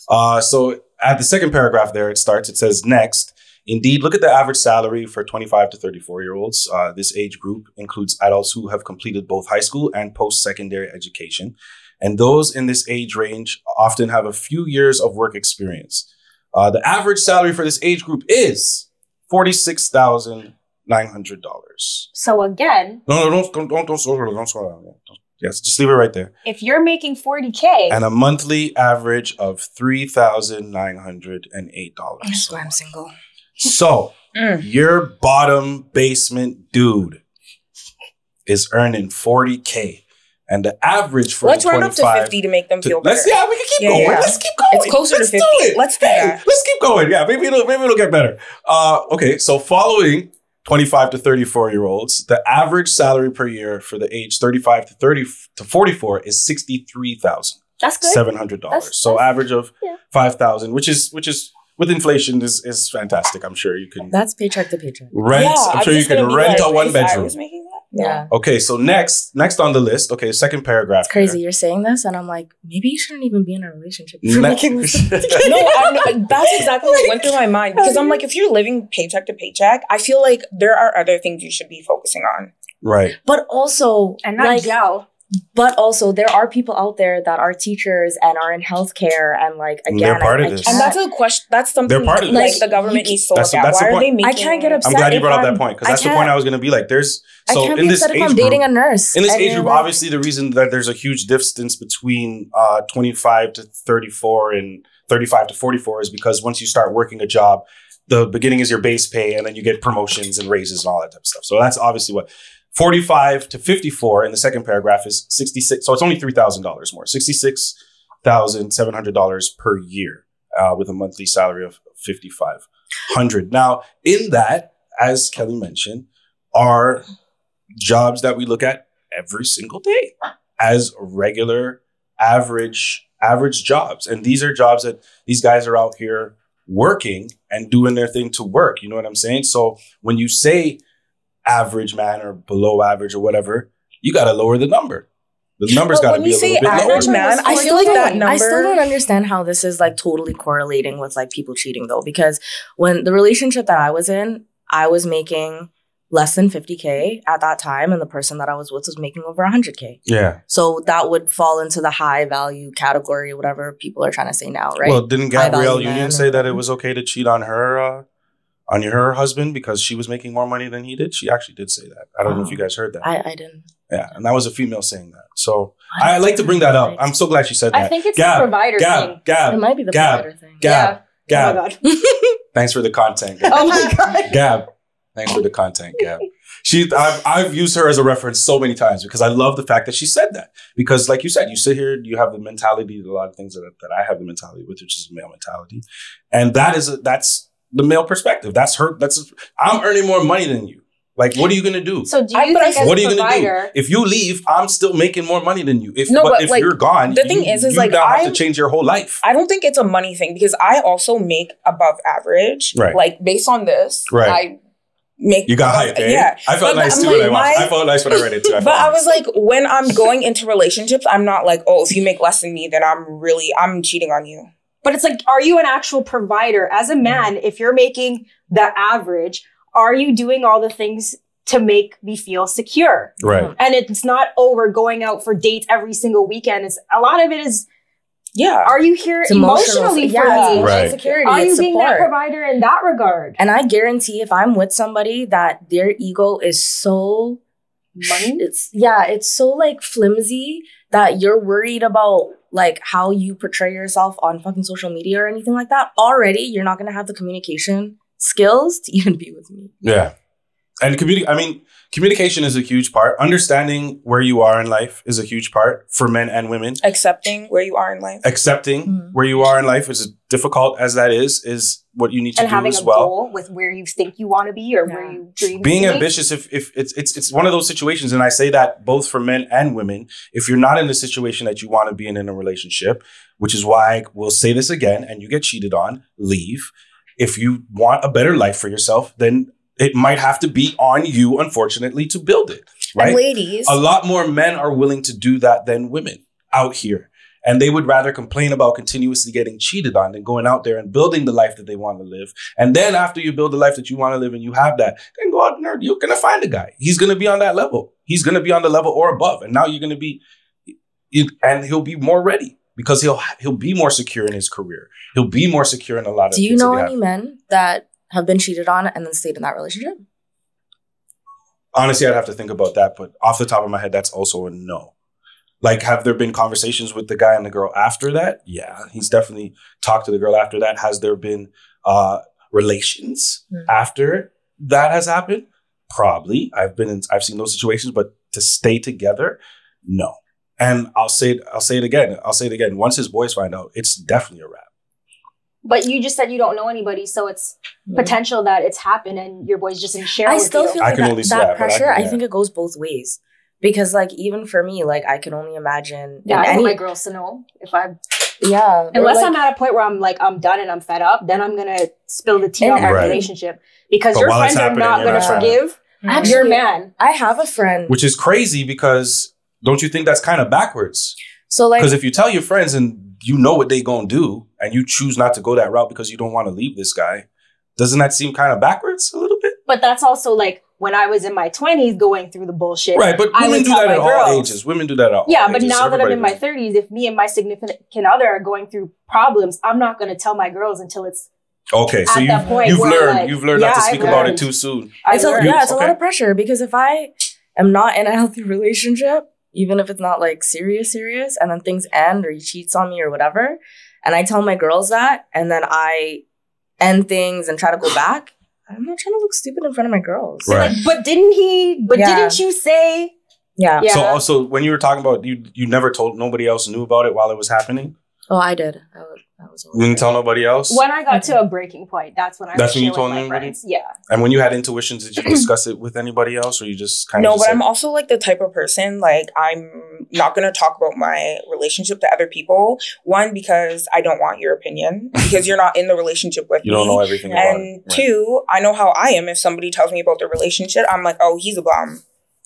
are. So at the second paragraph there, it says, next, indeed, look at the average salary for 25 to 34-year-olds. This age group includes adults who have completed both high school and post-secondary education. And those in this age range often have a few years of work experience. The average salary for this age group is $46,900. So again, don't scroll down. Yes, just leave it right there. If you're making 40K and a monthly average of $3,908. That's why I'm single. So your bottom basement dude is earning $40K. And the average for let's round up to 50 to make them feel better. We can keep going. Yeah. Let's keep going. It's closer to 50. Let's do that. Let's keep going. Yeah, maybe it'll get better. Okay, so following 25 to 34-year-olds, the average salary per year for the age 35 to 44 is $63,000. That's good. $700. So average of $5,000, which is with inflation is fantastic. I'm sure you can. That's paycheck to paycheck. Rent. Yeah, I'm sure you can rent a one bedroom. Yeah. Okay, so next on the list, okay, second paragraph. It's crazy. You're saying this, and I'm like, maybe you shouldn't even be in a relationship. No, that's exactly what went through my mind. Because I'm like, if you're living paycheck to paycheck, I feel like there are other things you should be focusing on. Right. But also, and not gel. But also, there are people out there that are teachers and are in healthcare, and like again, they're part of this. And that's a question. That's something they're part of like this. the government needs to look at. Why are they making? I can't get upset. I'm glad you brought up that point, because that's the point I was going to be like. There's so I can't in be this upset age if I'm dating a nurse. In this age group, obviously, the reason that there's a huge distance between 25 to 34 and 35 to 44 is because once you start working a job, the beginning is your base pay, and then you get promotions and raises and all that type of stuff. So that's obviously what. 45 to 54 in the second paragraph is 66. So it's only $3,000 more, $66,700 per year, with a monthly salary of $5,500. Now, in that, as Kelly mentioned, are jobs that we look at every single day as regular, average jobs. And these are jobs that these guys are out here working and doing their thing to work. You know what I'm saying? So when you say average man or below average or whatever, you got to lower the number. The number's got to be a little bit average lower. Man, I feel like that number. I still don't understand how this is like totally correlating with like people cheating though, because when the relationship that I was in, I was making less than 50K at that time, and the person that I was with was making over 100K. Yeah. So that would fall into the high value category, whatever people are trying to say now, right? Well, didn't Gabrielle Union say that it was okay to cheat on her husband because she was making more money than he did? She actually did say that. I don't know if you guys heard that. I didn't. Yeah, and that was a female saying that. So I like to bring that up. I'm so glad she said that. I think it's the provider thing. It might be the provider thing. Gab. Oh my God. Thanks for the content, Gab. Oh my God. Gab. Thanks for the content, Gab. I've used her as a reference so many times because I love the fact that she said that. Because like you said, you sit here, you have the mentality, a lot of things that I have the mentality with, which is a male mentality. And that's the male perspective. I'm earning more money than you. Like, what are you going to do? So do you think as a provider, if you leave, I'm still making more money than you. If like, you're gone, the thing is like, now have to change your whole life. I don't think it's a money thing because I also make above average. Right. Like based on this, right. I make. You got hyped, eh? Yeah. I felt nice too when I watched. I felt nice when I read it too. But I was like, when I'm going into relationships, I'm not like, oh, if you make less than me, then I'm cheating on you. But it's like, are you an actual provider? As a man, if you're making the average, are you doing all the things to make me feel secure? Right. And it's not, we're going out for dates every single weekend. A lot of it is, are you here emotionally for me? Right. Security, are you support. being that provider in that regard? And I guarantee if I'm with somebody that their ego is so... money? It's so like flimsy that you're worried about like how you portray yourself on fucking social media or anything like that. Already, you're not going to have the communication skills to even be with me. Yeah. And communication is a huge part. Understanding where you are in life is a huge part for men and women. Accepting where you are in life. Where you are in life, as difficult as that is what you need to do as well. And having a goal with where you think you want to be or where you dream Being to be. ambitious, if it's one of those situations, and I say that both for men and women, if you're not in the situation that you want to be in a relationship, which is why we'll say this again, and you get cheated on, leave. If you want a better life for yourself, then it might have to be on you, unfortunately, to build it. Right? And ladies. A lot more men are willing to do that than women out here. And they would rather complain about continuously getting cheated on than going out there and building the life that they want to live. And then after you build the life that you want to live and you have that, then go out and you're going to find a guy. He's going to be on that level. He's going to be on the level or above. And now you're going to be, and he'll be more ready because he'll be more secure in his career. He'll be more secure in a lot of things. Do you know any men that have been cheated on and then stayed in that relationship? Honestly, I'd have to think about that. But off the top of my head, that's also a no. Like, have there been conversations with the guy and the girl after that? Yeah, he's definitely talked to the girl after that. Has there been relations after that has happened? Probably. I've seen those situations, but to stay together, no. And I'll say it again. Once his boys find out, it's definitely a wrap. But you just said you don't know anybody, so it's potential that it's happened and your boys just didn't share with you. I still feel like that pressure, I think it goes both ways. Because, like, even for me, like, I can only imagine... Yeah, I want my girls to know if I'm... Yeah. Unless I'm at a point where I'm, like, I'm done and I'm fed up, then I'm going to spill the tea on my relationship. Because your friends are not going to forgive your man. I have a friend... Which is crazy because don't you think that's kind of backwards? So, like... Because if you tell your friends and you know what they going to do and you choose not to go that route because you don't want to leave this guy, doesn't that seem kind of backwards a little bit? But that's also, like... When I was in my 20s going through the bullshit. Right, but women do that at all ages. Women do that at all ages. Yeah, but now that I'm in my 30s, if me and my significant other are going through problems, I'm not going to tell my girls until it's okay. So you've learned not to speak about it too soon. It's a lot of pressure because if I am not in a healthy relationship, even if it's not like serious, and then things end or he cheats on me or whatever, and I tell my girls that, and then I end things and try to go back, I'm not trying to look stupid in front of my girls. Right. But didn't you say? Yeah. So also when you were talking about, you never told, nobody else knew about it while it was happening? Oh, I did. You didn't tell nobody else? When I got to a breaking point, that's when you told anybody? Yeah. And when you had intuitions, did you discuss it with anybody else or you just kind of... No, but I'm also like the type of person, like I'm not going to talk about my relationship to other people. One, because I don't want your opinion because you're not in the relationship with me. You don't know everything about it. And two, I know how I am. If somebody tells me about their relationship, I'm like, oh, he's a bum.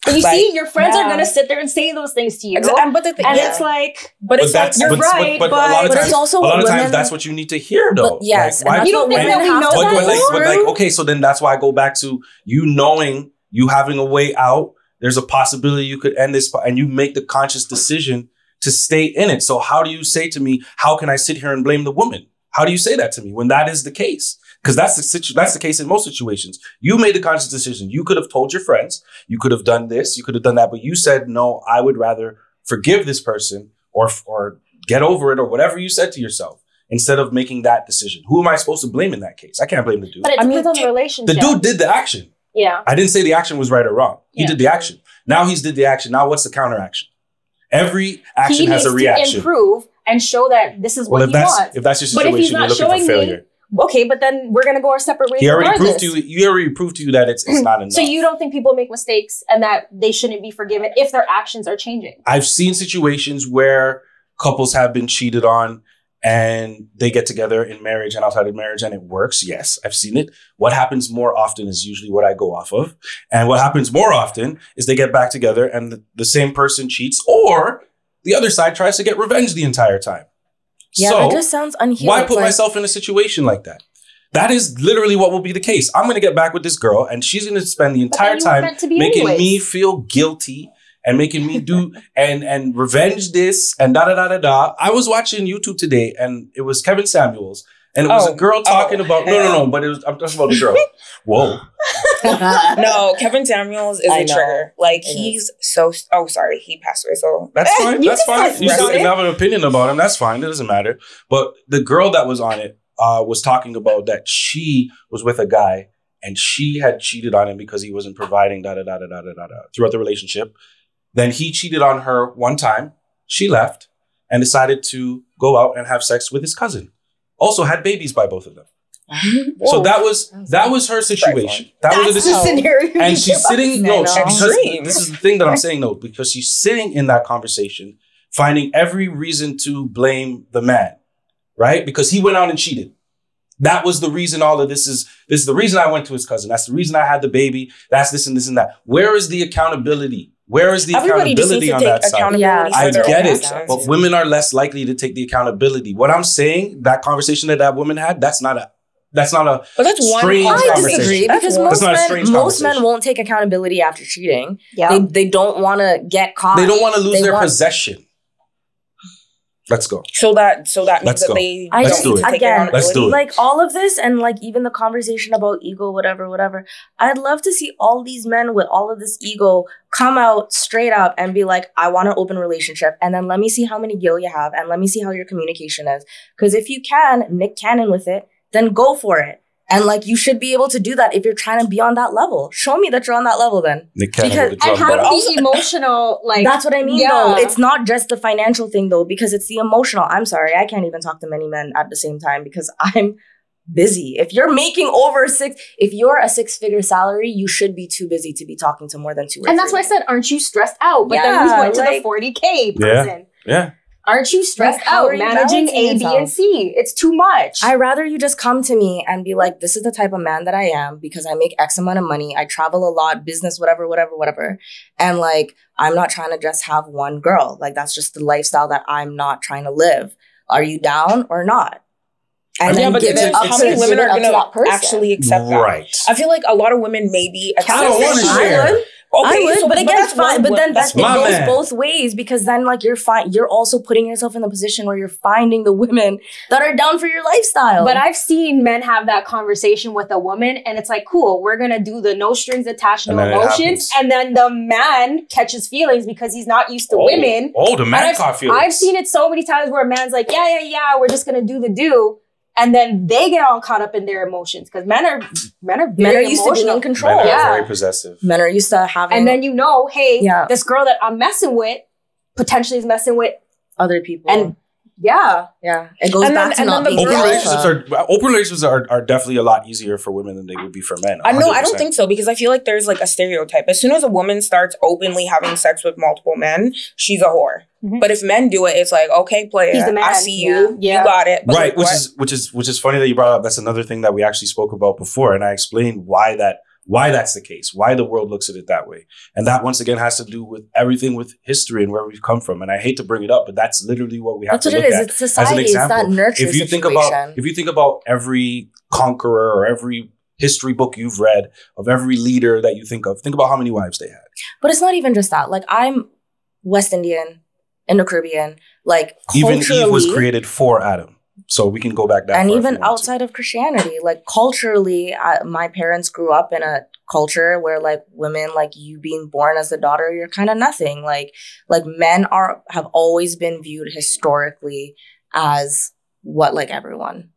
But you see, your friends are going to sit there and say those things to you. But it's like, you're right. But a lot of times that's what you need to hear, though. But yes. Like, why, you don't think we know that? Okay, so then that's why I go back to you knowing you having a way out. There's a possibility you could end this, and you make the conscious decision to stay in it. So how do you say to me, how can I sit here and blame the woman? How do you say that to me when that is the case? Because that's the case in most situations. You made the conscious decision. You could have told your friends. You could have done this. You could have done that. But you said, no, I would rather forgive this person or get over it or whatever you said to yourself instead of making that decision. Who am I supposed to blame in that case? I can't blame the dude. But it depends on the relationship. The dude did the action. Yeah. I didn't say the action was right or wrong. He did the action. Now he's did the action. Now what's the counteraction? Every action has a reaction. He needs to improve and show that this is what he wants. If that's your situation, you're looking for failure. Okay, but then we're going to go our separate ways. He already proved to you that it's not enough. So you don't think people make mistakes and that they shouldn't be forgiven if their actions are changing? I've seen situations where couples have been cheated on and they get together in marriage and outside of marriage and it works. Yes, I've seen it. What happens more often is usually what I go off of. And what happens more often is they get back together and the same person cheats or the other side tries to get revenge the entire time. Yeah, so, that just sounds unhealed. Why put myself in a situation like that? That is literally what will be the case. I'm going to get back with this girl and she's going to spend the entire time making me feel guilty and making me do and revenge this and da-da-da-da-da. I was watching YouTube today and it was Kevin Samuels and it was a girl talking about, no, but I'm talking about the girl. Whoa. No, Kevin Samuels is a trigger. Like he's so, sorry, he passed away. So that's fine. That's fine. You still can have an opinion about him. That's fine. It doesn't matter. But the girl that was on it was talking about that she was with a guy and she had cheated on him because he wasn't providing da-da-da-da-da-da-da throughout the relationship. Then he cheated on her one time. She left and decided to go out and have sex with his cousin. Also had babies by both of them. So that was her situation. That was the scenario. And she's sitting. This is the thing that I'm saying though, because she's sitting in that conversation, finding every reason to blame the man, right? Because he went out and cheated. That was the reason all of this is. This is the reason I went to his cousin. That's the reason I had the baby. That's this and this and that. Where is the accountability? Where is the accountability on that side? Yeah, I get it, but women are less likely to take the accountability. What I'm saying, that conversation that woman had, that's not a strange conversation. I disagree because most men won't take accountability after cheating. Yeah. They don't want to get caught. They don't want to lose their possession. Let's go. So that means that they don't need to take accountability. Let's do it. Like all of this and like even the conversation about ego, whatever. I'd love to see all these men with all of this ego come out straight up and be like, I want an open relationship. And then let me see how many gil you have. And let me see how your communication is. Because if you can Nick Cannon with it, then go for it. And like, you should be able to do that if you're trying to be on that level. Show me that you're on that level then. And have the emotional, like... That's what I mean, though. It's not just the financial thing, though, because it's the emotional. I'm sorry, I can't even talk to many men at the same time because I'm busy. If you're making if you're a 6-figure salary, you should be too busy to be talking to more than 2 or 3. And that's why I said, aren't you stressed out? But then we went to the 40K person. Yeah. Aren't you stressed out managing A, B, and C? It's too much. I'd rather you just come to me and be like, this is the type of man that I am because I make X amount of money. I travel a lot, business, whatever. And like, I'm not trying to just have one girl. Like, that's just the lifestyle that I'm not trying to live. Are you down or not? And yeah, but how many women are going to actually accept that? Right. I feel like a lot of women maybe accept I don't want to share. Okay, I would, but again, fine. But then it goes both ways because then, like, you're also putting yourself in the position where you're finding the women that are down for your lifestyle. But I've seen men have that conversation with a woman, and it's like, cool, we're gonna do the no strings attached, no emotions, and then the man catches feelings because he's not used to women. Oh, the man caught feelings. I've seen it so many times where a man's like, yeah, we're just gonna do the do. And then they get all caught up in their emotions because men are very used to being in control. Men are very possessive. Men are used to having, and then this girl that I'm messing with potentially is messing with other people, and it goes back to not being open relationships are definitely a lot easier for women than they would be for men. 100%. I don't think so because I feel like there's like a stereotype. As soon as a woman starts openly having sex with multiple men, she's a whore. Mm-hmm. But if men do it, it's like, okay, player, I see you, you got it. But right, which is funny that you brought up. That's another thing that we actually spoke about before, and I explained why that's the case, why the world looks at it that way. And that once again has to do with everything with history and where we've come from. And I hate to bring it up, but that's literally what we have to look at. It's society, as an example. It's that nurture if you think about every conqueror or every history book you've read of every leader that you think about how many wives they had. But it's not even just that. Like, I'm West Indian, Indo-Caribbean, like, even Eve was created for Adam. So we can go back that and far even outside of Christianity, like culturally, my parents grew up in a culture where like women, like you being born as a daughter, you're kind of nothing. Like men have always been viewed historically as what like everyone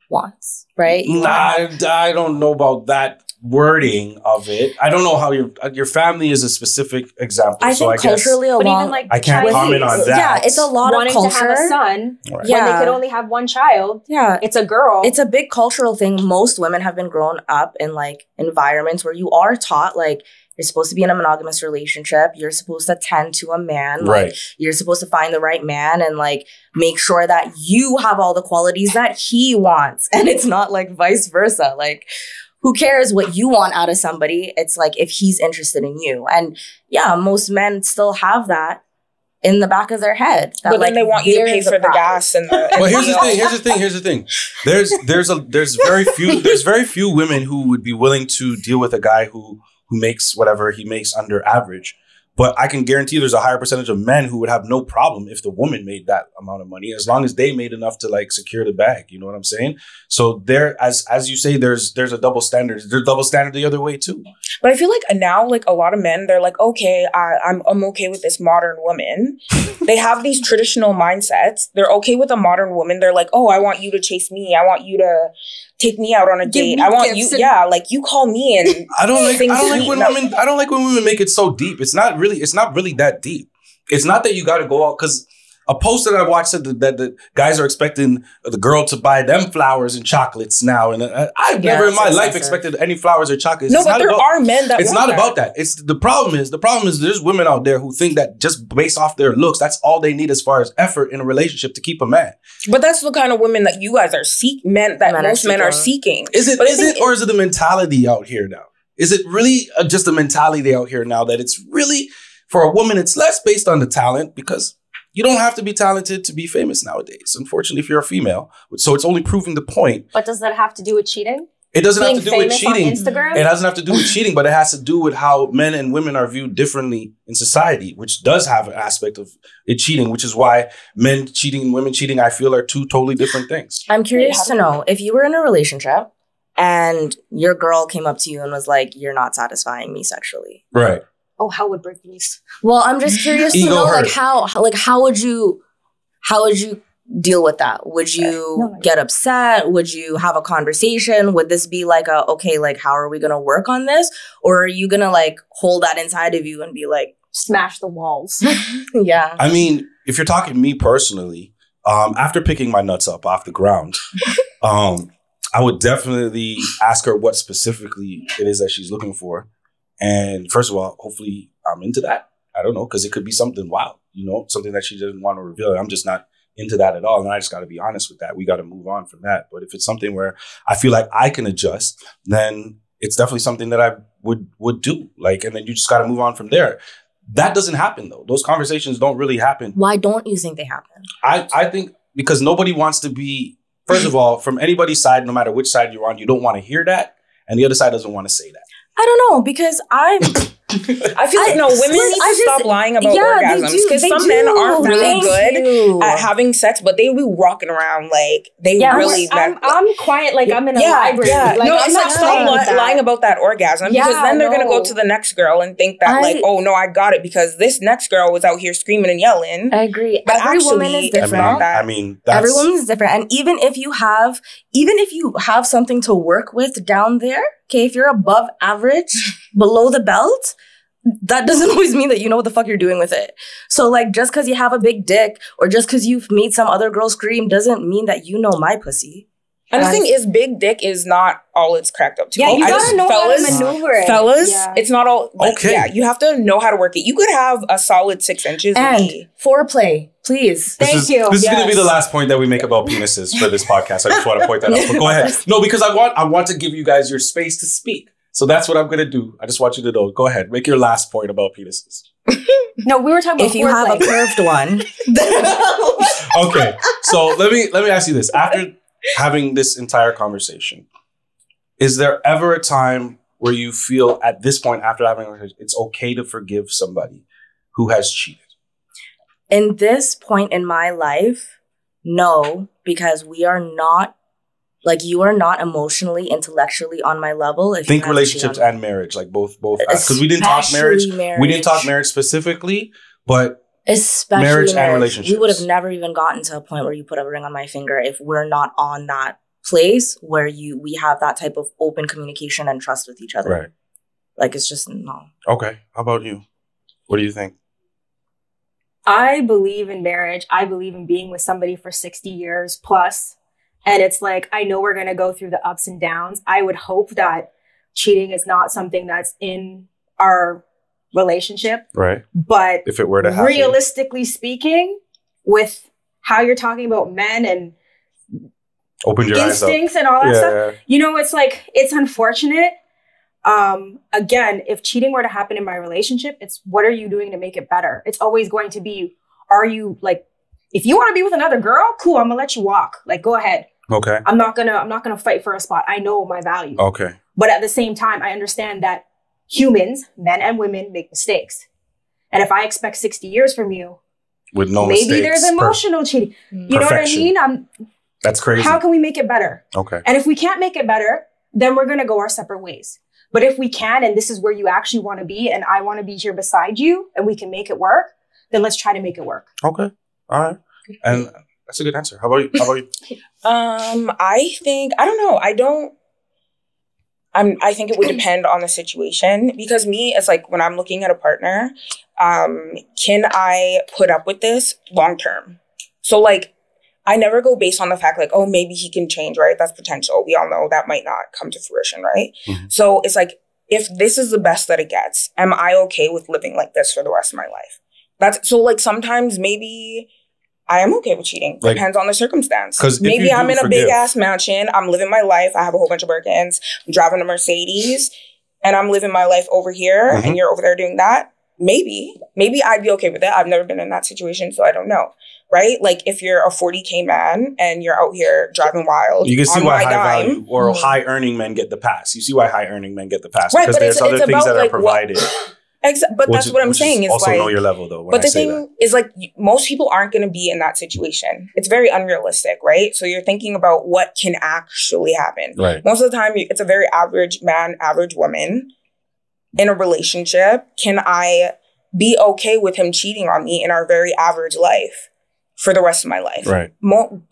wants, right? I don't know about that wording of it. I don't know how your family is a specific example. I think culturally along, like I can't comment on that. Yeah, it's a lot of culture. To have a son when they could only have one child. Yeah, it's a girl. It's a big cultural thing. Most women have been grown up in like environments where you are taught like you're supposed to be in a monogamous relationship. You're supposed to tend to a man. Like, you're supposed to find the right man and like make sure that you have all the qualities that he wants. And it's not like vice versa. Like, who cares what you want out of somebody? It's like if he's interested in you. And yeah, most men still have that in the back of their head. That, but then they want you to pay for the gas and the... Well, here's the thing. There's very few women who would be willing to deal with a guy who makes whatever he makes under average. But I can guarantee there's a higher percentage of men who would have no problem if the woman made that amount of money, as long as they made enough to like secure the bag. You know what I'm saying? So there, as you say, there's a double standard. There's a double standard the other way too. But I feel like now, like a lot of men, they're like, okay, I'm okay with this modern woman. They have these traditional mindsets. They're okay with a modern woman. They're like, oh, I want you to chase me. I want you to take me out on a date. I want you, like you call me and I don't like when women make it so deep. It's not really that deep. It's not that you got to go out because a post that I watched said that the guys are expecting the girl to buy them flowers and chocolates now, and I've never in my life expected any flowers or chocolates. No, but there are men that it's not about that. It's the problem is there's women out there who think that just based off their looks, that's all they need as far as effort in a relationship to keep a man. But that's the kind of women that you guys are most men are seeking. Is it or is it the mentality out here now? Is it really just a mentality out here now that it's really for a woman? It's less based on the talent because you don't have to be talented to be famous nowadays. Unfortunately, if you're a female, so it's only proving the point. But does that have to do with cheating? It doesn't have to do with cheating. Instagram? It doesn't have to do with cheating, but it has to do with how men and women are viewed differently in society, which does have an aspect of it cheating, which is why men cheating and women cheating, I feel, are two totally different things. I'm curious to know if you were in a relationship and your girl came up to you and was like, "You're not satisfying me sexually." Right. Oh, how would break these? Well, I'm just curious to know, like, how would you deal with that? Would you get upset? Would you have a conversation? Would this be like okay, like, how are we going to work on this? Or are you going to like hold that inside of you and be like, smash the walls? Yeah. I mean, if you're talking me personally, after picking my nuts up off the ground, I would definitely ask her what specifically it is that she's looking for. And first of all, hopefully I'm into that. I don't know, because it could be something wild, something that she doesn't want to reveal. I'm just not into that at all. And I just got to be honest with that. We got to move on from that. But if it's something where I feel like I can adjust, then it's definitely something that I would do. Like, and then you just got to move on from there. That doesn't happen, though. Those conversations don't really happen. Why don't you think they happen? I think because nobody wants to be, first of all, from anybody's side, no matter which side you're on, you don't want to hear that. And the other side doesn't want to say that. I don't know, because I feel like women need to stop lying about orgasms, because some men aren't really good at having sex, but they be walking around like they really. I'm quiet, like I'm in a library. Yeah. Like, I'm not stop lying about that orgasm, because then they're gonna go to the next girl and think that oh no, I got it because this next girl was out here screaming and yelling. I agree. But every woman is different. I mean, every woman is different, and even if you have something to work with down there. Okay, if you're above average, below the belt, that doesn't always mean that you know what the fuck you're doing with it. So, like, just because you have a big dick or just because you've made some other girl scream doesn't mean that you know my pussy. And the thing is, big dick is not all it's cracked up to. Yeah, you gotta know how to maneuver it. Fellas, it's not all. Okay. Yeah, you have to know how to work it. You could have a solid 6 inches. And foreplay, please. Thank you. This is going to be the last point that we make about penises for this podcast. I just want to point that out. But go ahead. No, because I want to give you guys your space to speak. So that's what I'm going to do. I just want you to know. Go ahead. Make your last point about penises. No, we were talking about if you have a curved one. Okay. So let me ask you this. After having this entire conversation, is there ever a time where you feel at this point after having a conversation, it's okay to forgive somebody who has cheated? In this point in my life, no, because we are not, like, you are not emotionally, intellectually on my level. If think relationships and marriage, like both, because we didn't talk marriage. We didn't talk marriage specifically, but especially marriage and relationships. We would have never even gotten to a point where you put a ring on my finger if we're not on that place where we have that type of open communication and trust with each other. Right. Like, it's just no. Okay. How about you? What do you think? I believe in marriage. I believe in being with somebody for 60 years plus. And it's like, I know we're going to go through the ups and downs. I would hope that cheating is not something that's in our relationship. Right. But if it were to happen, realistically speaking, with how you're talking about men and open your instincts and all that stuff, it's like, it's unfortunate. Again, if cheating were to happen in my relationship, it's what are you doing to make it better? It's always going to be, are you like, if you want to be with another girl, cool, I'm gonna let you walk. Like, go ahead. Okay. I'm not gonna fight for a spot. I know my value. Okay. But at the same time, I understand that humans, men and women, make mistakes. And if I expect 60 years from you, with no maybe mistakes, there's emotional cheating. You know what I mean? That's crazy. How can we make it better? Okay. And if we can't make it better, then we're gonna go our separate ways. But if we can, and this is where you actually want to be, and I want to be here beside you, and we can make it work, then let's try to make it work. Okay. All right. And that's a good answer. How about you? I think, I don't know. I think it would depend on the situation, because me, it's like when I'm looking at a partner, can I put up with this long term? So like, I never go based on the fact like, oh, maybe he can change, right? That's potential. We all know that might not come to fruition, right? Mm-hmm. So it's like, if this is the best that it gets, am I okay with living like this for the rest of my life? That's so like sometimes maybe I am okay with cheating. Like, depends on the circumstance. Because maybe I'm in a big ass mansion. I'm living my life. I have a whole bunch of Birkins. I'm driving a Mercedes and I'm living my life over here and you're over there doing that. Maybe I'd be okay with it. I've never been in that situation, so I don't know. Right? Like if you're a 40K man and you're out here driving wild, you can see why high value or high earning men get the pass. You see why high earning men get the pass, right, because there's other things that are provided. But that's what I'm saying is also like, know your level though. But the thing is like most people aren't going to be in that situation. It's very unrealistic, right? So you're thinking about what can actually happen. Right. Most of the time, it's a very average man, average woman in a relationship. Can I be okay with him cheating on me in our very average life? for the rest of my life. Right.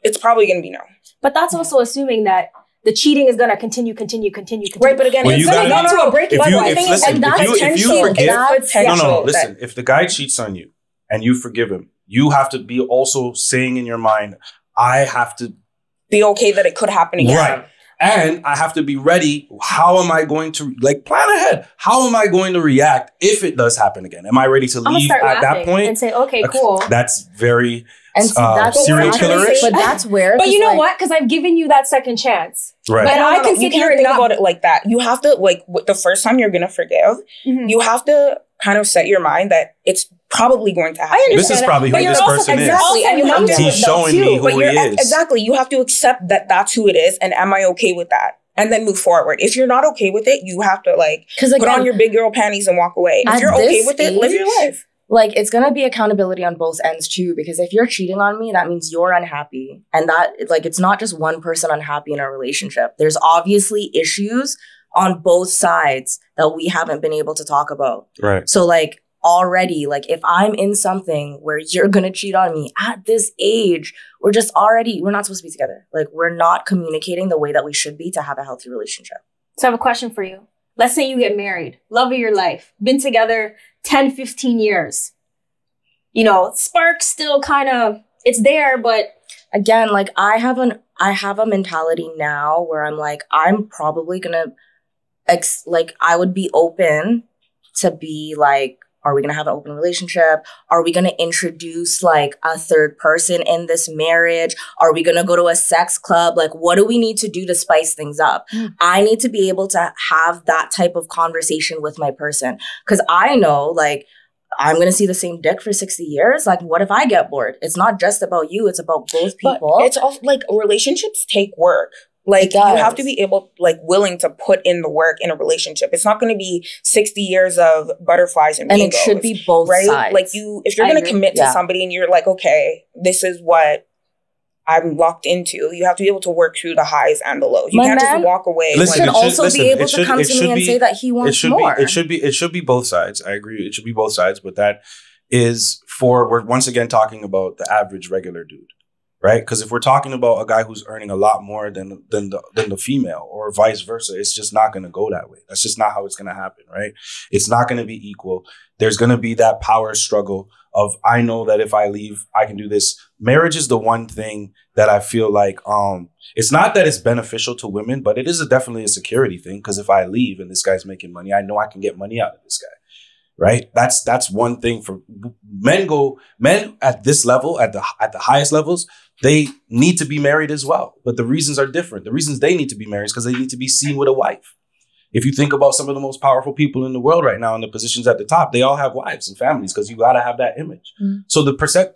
It's probably going to be no. But that's also assuming that the cheating is going to continue. Right, but again, it's going to go to a breaking point. If you forgive, no, listen, if the guy cheats on you and you forgive him, you have to be also saying in your mind, I have to be okay that it could happen again. Right. And I have to be ready. How am I going to plan ahead? How am I going to react if it does happen again? Am I ready to leave at that point? And say, okay, cool. That's very and see, that's serial killer-ish. But that's where. But you know what? Because I've given you that second chance. Right. And I can sit here and think about it like that. You have to, the first time you're going to forgive, you have to kind of set your mind that it's probably going to happen. I understand. This is probably who this person is. And you have to, he's showing me who he is. Exactly. You have to accept that that's who it is. And am I okay with that? And then move forward. If you're not okay with it, you have to put on your big girl panties and walk away. If you're okay with it, live your life. It's going to be accountability on both ends too, because if you're cheating on me, that means you're unhappy. And that, it's not just one person unhappy in a relationship. There's obviously issues on both sides that we haven't been able to talk about. Right. So already, if I'm in something where you're going to cheat on me at this age, we're not supposed to be together. We're not communicating the way that we should be to have a healthy relationship. So I have a question for you. Let's say you get married, love of your life, been together 10, 15 years. Spark still kind of, it's there, but again, I have a mentality now where I'm probably going to, I would be open to be are we going to have an open relationship? Are we going to introduce a third person in this marriage? Are we going to go to a sex club? What do we need to do to spice things up? I need to be able to have that type of conversation with my person. Because I know, I'm going to see the same dick for 60 years. What if I get bored? It's not just about you. It's about both people. But it's also, relationships take work. You have to be able, willing to put in the work in a relationship. It's not going to be 60 years of butterflies and rainbows. And it should be both sides. If you're going to commit to somebody and you're okay, this is what I'm locked into, you have to be able to work through the highs and the lows. You can't just walk away. Listen, should also be able to come to me and say that he wants more. It should be both sides. I agree. It should be both sides. But that is we're once again talking about the average regular dude. Right? Because if we're talking about a guy who's earning a lot more than the female or vice versa, it's just not going to go that way. That's just not how it's going to happen, right? It's not going to be equal. There's going to be that power struggle of, I know that if I leave, I can do this. Marriage is the one thing that I feel it's not that it's beneficial to women, but it is definitely a security thing. Because if I leave and this guy's making money, I know I can get money out of this guy. Right. That's one thing for men at this level, at the highest levels, they need to be married as well. But the reasons are different. The reasons they need to be married is because they need to be seen with a wife. If you think about some of the most powerful people in the world right now in the positions at the top, they all have wives and families because you got to have that image. So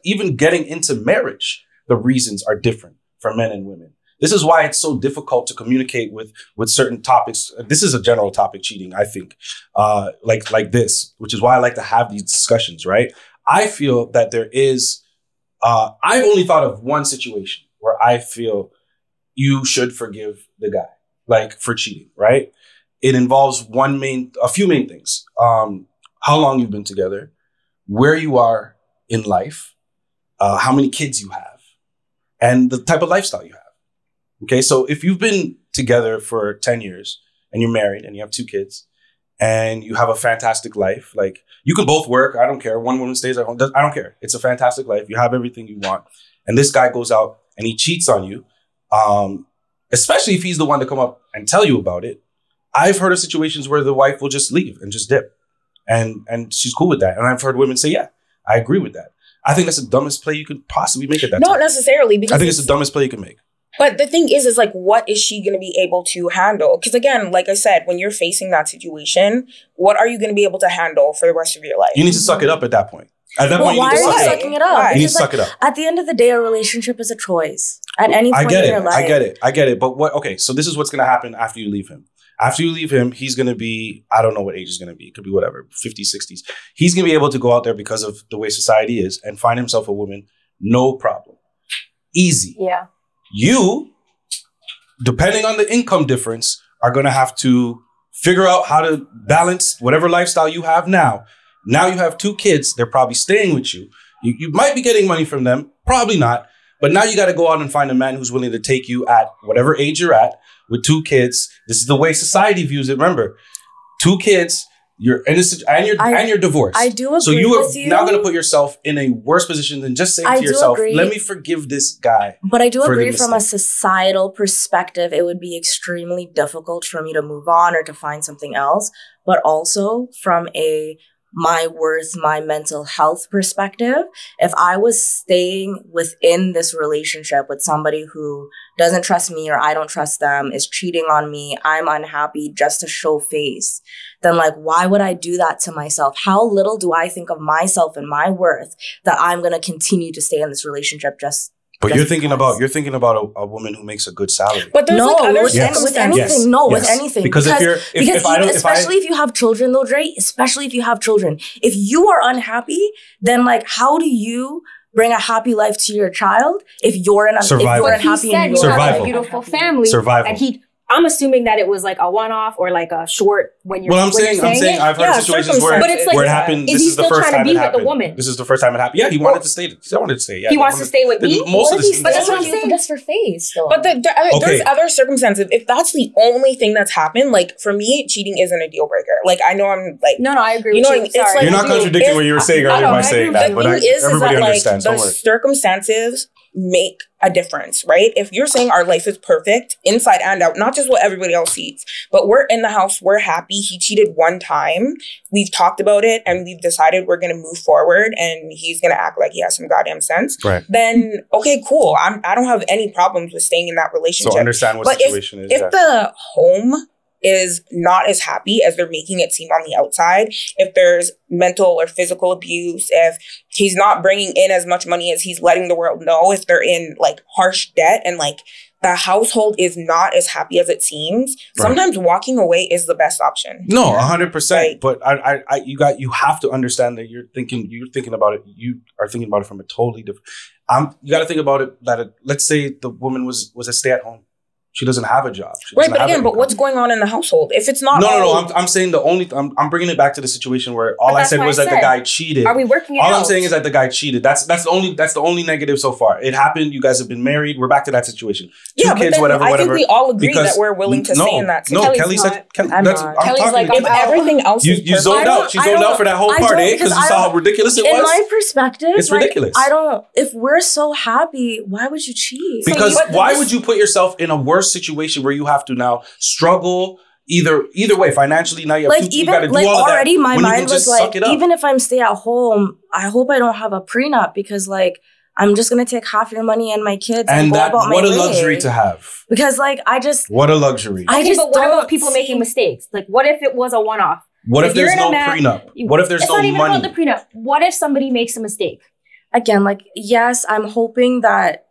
even getting into marriage, the reasons are different for men and women. This is why it's so difficult to communicate with certain topics. This is a general topic, cheating, I think, like this, which is why I like to have these discussions, right? I feel that there is, I've only thought of one situation where I feel you should forgive the guy, for cheating, right? It involves a few main things. How long you've been together, where you are in life, how many kids you have, and the type of lifestyle you have. Okay, so if you've been together for 10 years and you're married and you have 2 kids and you have a fantastic life, you can both work. I don't care. One woman stays at home. I don't care. It's a fantastic life. You have everything you want. And this guy goes out and he cheats on you, especially if he's the one to come up and tell you about it. I've heard of situations where the wife will just leave and just dip. And she's cool with that. And I've heard women say, yeah, I agree with that. I think that's the dumbest play you could possibly make at that time. Not necessarily. Because I think it's the dumbest play you can make. But the thing is what is she going to be able to handle? Because again, like I said, when you're facing that situation, what are you going to be able to handle for the rest of your life? You need to suck it up at that point. At that point, why you need to are you sucking it up? You need to suck it up. At the end of the day, a relationship is a choice. At any point in your life. I get it. But so this is what's going to happen after you leave him. After you leave him, he's going to be, I don't know what age he's going to be. It could be whatever, 50s, 60s. He's going to be able to go out there because of the way society is and find himself a woman. No problem. Easy. Yeah. You, depending on the income difference, are going to have to figure out how to balance whatever lifestyle you have now. Now you have 2 kids. They're probably staying with you. You might be getting money from them. Probably not. But now you got to go out and find a man who's willing to take you at whatever age you're at with 2 kids. This is the way society views it. Remember, 2 kids, you're innocent, and you're divorced. I do agree. So you are now going to put yourself in a worse position than just saying to yourself, "Let me forgive this guy." But I do agree from a societal perspective, it would be extremely difficult for me to move on or to find something else. But also from my worth, my mental health perspective, if I was staying within this relationship with somebody who doesn't trust me or I don't trust them, is cheating on me, I'm unhappy just to show face, then like, why would I do that to myself? How little do I think of myself and my worth that I'm going to continue to stay in this relationship just But you're thinking about a woman who makes a good salary. But there's with anything. Because especially if you have children though, Dre, especially if you have children, if you are unhappy, then like how do you bring a happy life to your child if you're unhappy and you have a beautiful family? Survival. And I'm assuming that it was like a one-off or like a short when you're. Well, I'm saying I've heard situations where it happened. Is he still trying to be with the woman? This is the first time it happened. Yeah, he wanted to stay. He wanted to stay. Yeah, he wants to stay with me. But that's what I'm saying. Just for face, though. But there's other circumstances. If that's the only thing that's happened, like for me, cheating isn't a deal breaker. Like I know I'm like no, I agree. You know, with you. You're not contradicting what you were saying earlier by saying that. But everybody understands. The circumstances make a difference, right? If you're saying our life is perfect inside and out, not just what everybody else sees, but we're in the house, we're happy. He cheated one time. We've talked about it and we've decided we're going to move forward and he's going to act like he has some goddamn sense. Right. Then, okay, cool. I don't have any problems with staying in that relationship. So understand what situation is. If the home is not as happy as they're making it seem on the outside, if there's mental or physical abuse, if he's not bringing in as much money as he's letting the world know, if they're in like harsh debt and like the household is not as happy as it seems, sometimes walking away is the best option. No, 100%. But you have to understand that you're thinking about it. You are thinking about it from a totally different. You got to think about it that let's say the woman was a stay-at-home. She doesn't have a job. But what's going on in the household? If it's not No. I'm saying I'm bringing it back to the situation where all I said was that the guy cheated. Are we working it out? All I'm saying is that the guy cheated. That's the only negative so far. It happened. You guys have been married. We're back to that situation. Yeah, 2 kids, whatever. I think we all agree that we're willing to stay in that situation. No, Kelly said. Kelly's like, if everything else is you zoned out. She zoned out for that whole part, because you saw how ridiculous it was. In my perspective, it's ridiculous. If we're so happy, why would you cheat? Because why would you put yourself in a worse situation where you have to now struggle either way financially? Now you have you got to do all already of that. My mind was like, even if I'm stay at home, I hope I don't have a prenup because like I'm just gonna take half your money and my kids and go about my way. What a luxury to have. Because like what a luxury. But what about people making mistakes? Like what if it was a one-off? What if there's no prenup? What if there's no money? It's not even about the prenup. What if somebody makes a mistake? Again, like yes, I'm hoping that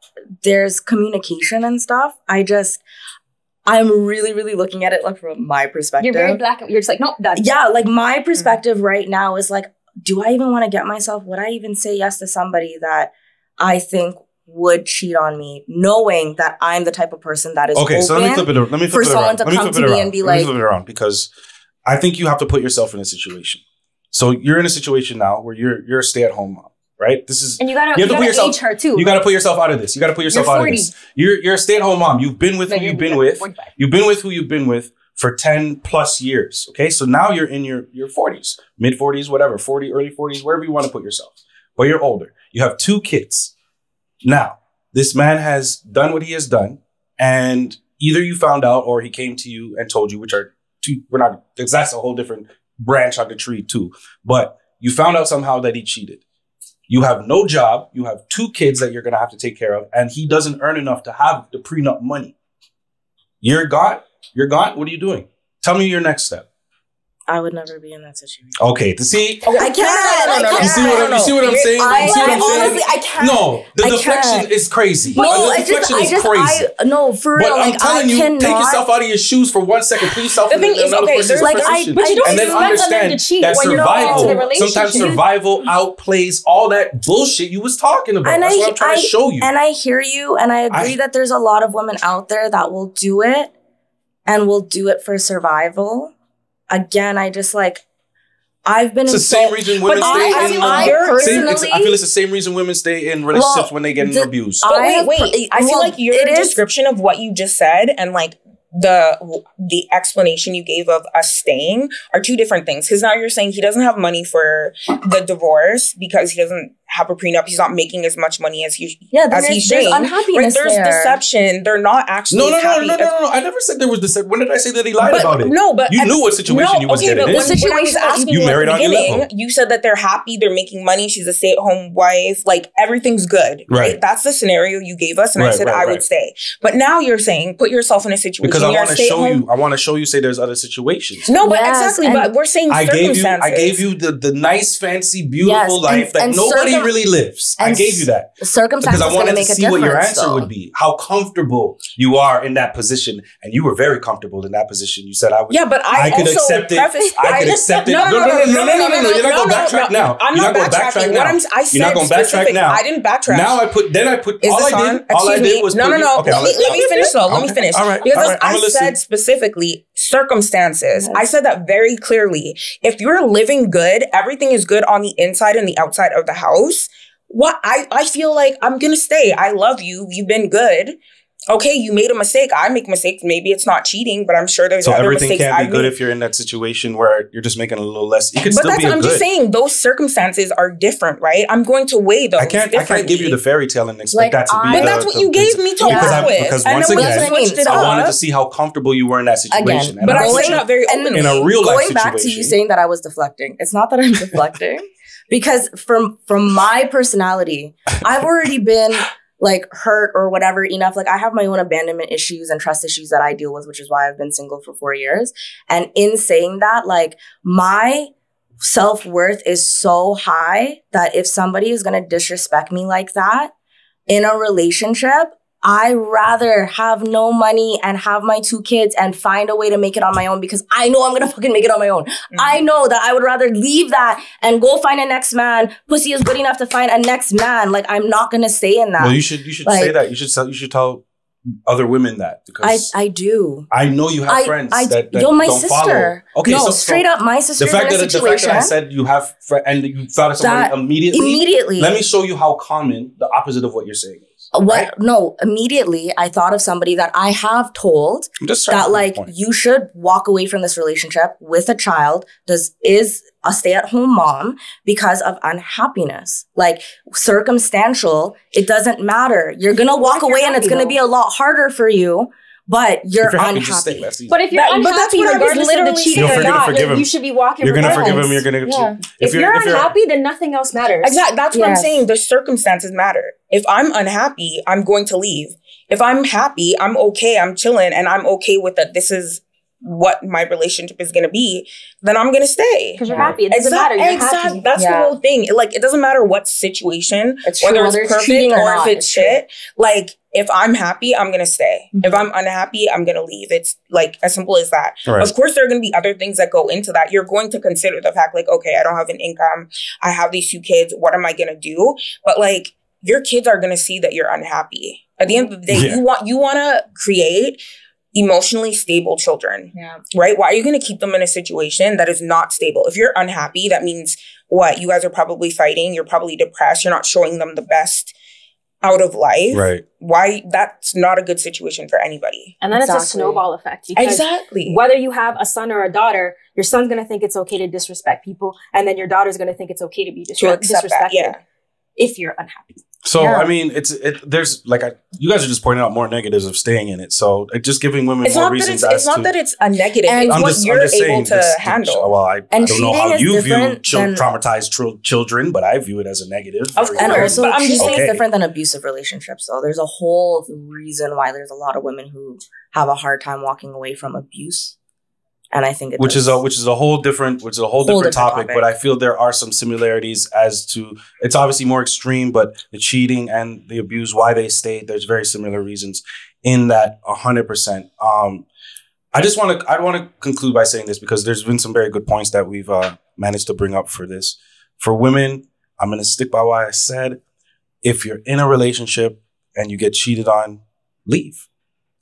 there's communication and stuff. I'm really, really looking at it like from my perspective. You're very black. You're just like, nope, done. Yeah, like my perspective right now is like, do I even want to get myself? Would I even say yes to somebody that I think would cheat on me, knowing that I'm the type of person that is okay? So let me flip it around. For someone to come to me and be like, let me flip it around because I think you have to put yourself in a situation. So you're in a situation now where you're a stay-at-home mom. Right? And you have to put yourself, age her too. You got to put yourself out of this. You got to put yourself out of this. You're a stay-at-home mom. You've been with who you've been with. 45. You've been with who you've been with for 10 plus years. Okay? So now you're in your 40s, mid 40s, whatever, 40, early 40s, wherever you want to put yourself. But you're older. You have 2 kids. Now, this man has done what he has done, and either you found out or he came to you and told you, which are two, that's a whole different branch on the tree too. But you found out somehow that he cheated. You have no job. You have 2 kids that you're going to have to take care of. And he doesn't earn enough to have the prenup money. You're gone. You're gone. What are you doing? Tell me your next step. I would never be in that situation. Okay, to see. I can't. You see what I'm saying? Honestly, I can't. No, the deflection is crazy. No, the deflection is crazy. No, for real. But I'm telling you, take yourself out of your shoes for 1 second. Put yourself in another person's position. But you don't and then understand that sometimes survival outplays all that bullshit you was talking about. That's what I'm trying to show you. And I hear you, and I agree that there's a lot of women out there that will do it and will do it for survival. Again, I I've been it's the same reason women stay in. I feel it's the same reason women stay in relationships when they get abused. But wait. I feel like your description of what you just said and like the explanation you gave of us staying are two different things. Because now you're saying he doesn't have money for the divorce because he doesn't have a prenup. He's not making as much money as he's saying. There's unhappiness there's deception. They're not actually No. I never said there was deception. When did I say that he lied about it? No, but you knew what situation you was getting in. When I was asking you married at the on your beginning, level. you said that they're happy, they're making money, she's a stay-at-home wife, like everything's good. Right? That's the scenario you gave us, and I said I would stay. But now you're saying put yourself in a situation because I want to show you. Say there's other situations. No, but exactly. But we're saying circumstances. I gave you the nice, fancy, beautiful life that nobody really lives. I gave you that. Circumstances because I wanted to see what your answer though. would be. How comfortable you are in that position, and you were very comfortable in that position. You said I would. Yeah, but I could accept it. I could accept it. No. You're not going to backtrack now. I'm not backtracking. I said you're not going to backtrack now. I didn't backtrack. Now I put. All I did was no. Okay, let me finish though. Let me finish. All right. Because I said specifically circumstances. I said that very clearly. If you're living good, everything is good on the inside and the outside of the house. What I feel like I'm gonna stay. I love you. You've been good. Okay, you made a mistake. I make mistakes. Maybe it's not cheating, but I'm sure there's other mistakes. So everything can't be good if you're in that situation where you're just making a little less. You could still be good. I'm just saying those circumstances are different, right? I'm going to weigh those. I can't give you the fairy tale and expect that to be. But that's what you gave me to work with. Because once again, I wanted to see how comfortable you were in that situation. Again, but I said that very openly. In a real life situation. Going back to you saying that I was deflecting, it's not that I'm deflecting. Because from my personality, I've already been like hurt or whatever enough. Like I have my own abandonment issues and trust issues that I deal with, which is why I've been single for 4 years. And in saying that, like my self-worth is so high that if somebody is going to disrespect me like that in a relationship, I rather have no money and have my 2 kids and find a way to make it on my own because I know I'm going to fucking make it on my own. Mm-hmm. I know that I would rather leave that and go find a next man. Pussy is good enough to find a next man. Like I'm not going to stay in that. Well, you should like, say that. You should tell other women that because I do. I know you have friends that you're my don't sister. Follow. Okay, no, straight up my sister. The fact that I said you have and you thought of somebody immediately. Let me show you how common the opposite of what you're saying is. Right? No, immediately I thought of somebody that I have told that like you should walk away from this relationship with a child is a stay-at-home mom because of unhappiness. Like circumstantial, it doesn't matter. You're gonna walk away and it's gonna be a lot harder for you. But you're unhappy. But if you're unhappy, regardless of the cheating or not, you should be walking. You're gonna forgive him. You're gonna. If you're unhappy, then nothing else matters. Exactly. That's what I'm saying. The circumstances matter. If I'm unhappy, I'm going to leave. If I'm happy, I'm okay. I'm chilling, and I'm okay with that. This is what my relationship is going to be, then I'm going to stay. Because you're happy. It doesn't matter. You're happy. That's the whole thing. It doesn't matter what situation, whether it's perfect or if it's shit. Like, if I'm happy, I'm going to stay. Mm-hmm. If I'm unhappy, I'm going to leave. It's like as simple as that. Right. Of course, there are going to be other things that go into that. You're going to consider the fact like, okay, I don't have an income. I have these 2 kids. What am I going to do? But like, your kids are going to see that you're unhappy. At the end of the day, you want to create emotionally stable children, right? Why are you going to keep them in a situation that is not stable? If you're unhappy, that means what? You guys are probably fighting. You're probably depressed. You're not showing them the best out of life. Right. Why? That's not a good situation for anybody. And then it's a snowball effect. Exactly. Whether you have a son or a daughter, your son's going to think it's okay to disrespect people. And then your daughter's going to think it's okay to be disrespected if you're unhappy. So, I mean, there's like, you guys are just pointing out more negatives of staying in it. So just giving women more reasons. It's not that it's a negative. It's what you're able to handle. Well, I don't know how you view traumatized children, but I view it as a negative. And also, cheating is different than abusive relationships. So there's a whole reason why there's a lot of women who have a hard time walking away from abuse. And I think which is a whole different topic, but I feel there are some similarities as to it's obviously more extreme, but the cheating and the abuse, why they stayed, there's very similar reasons in that 100%. I want to conclude by saying this because there's been some very good points that we've managed to bring up for this. For women, I'm going to stick by what I said. If you're in a relationship and you get cheated on, leave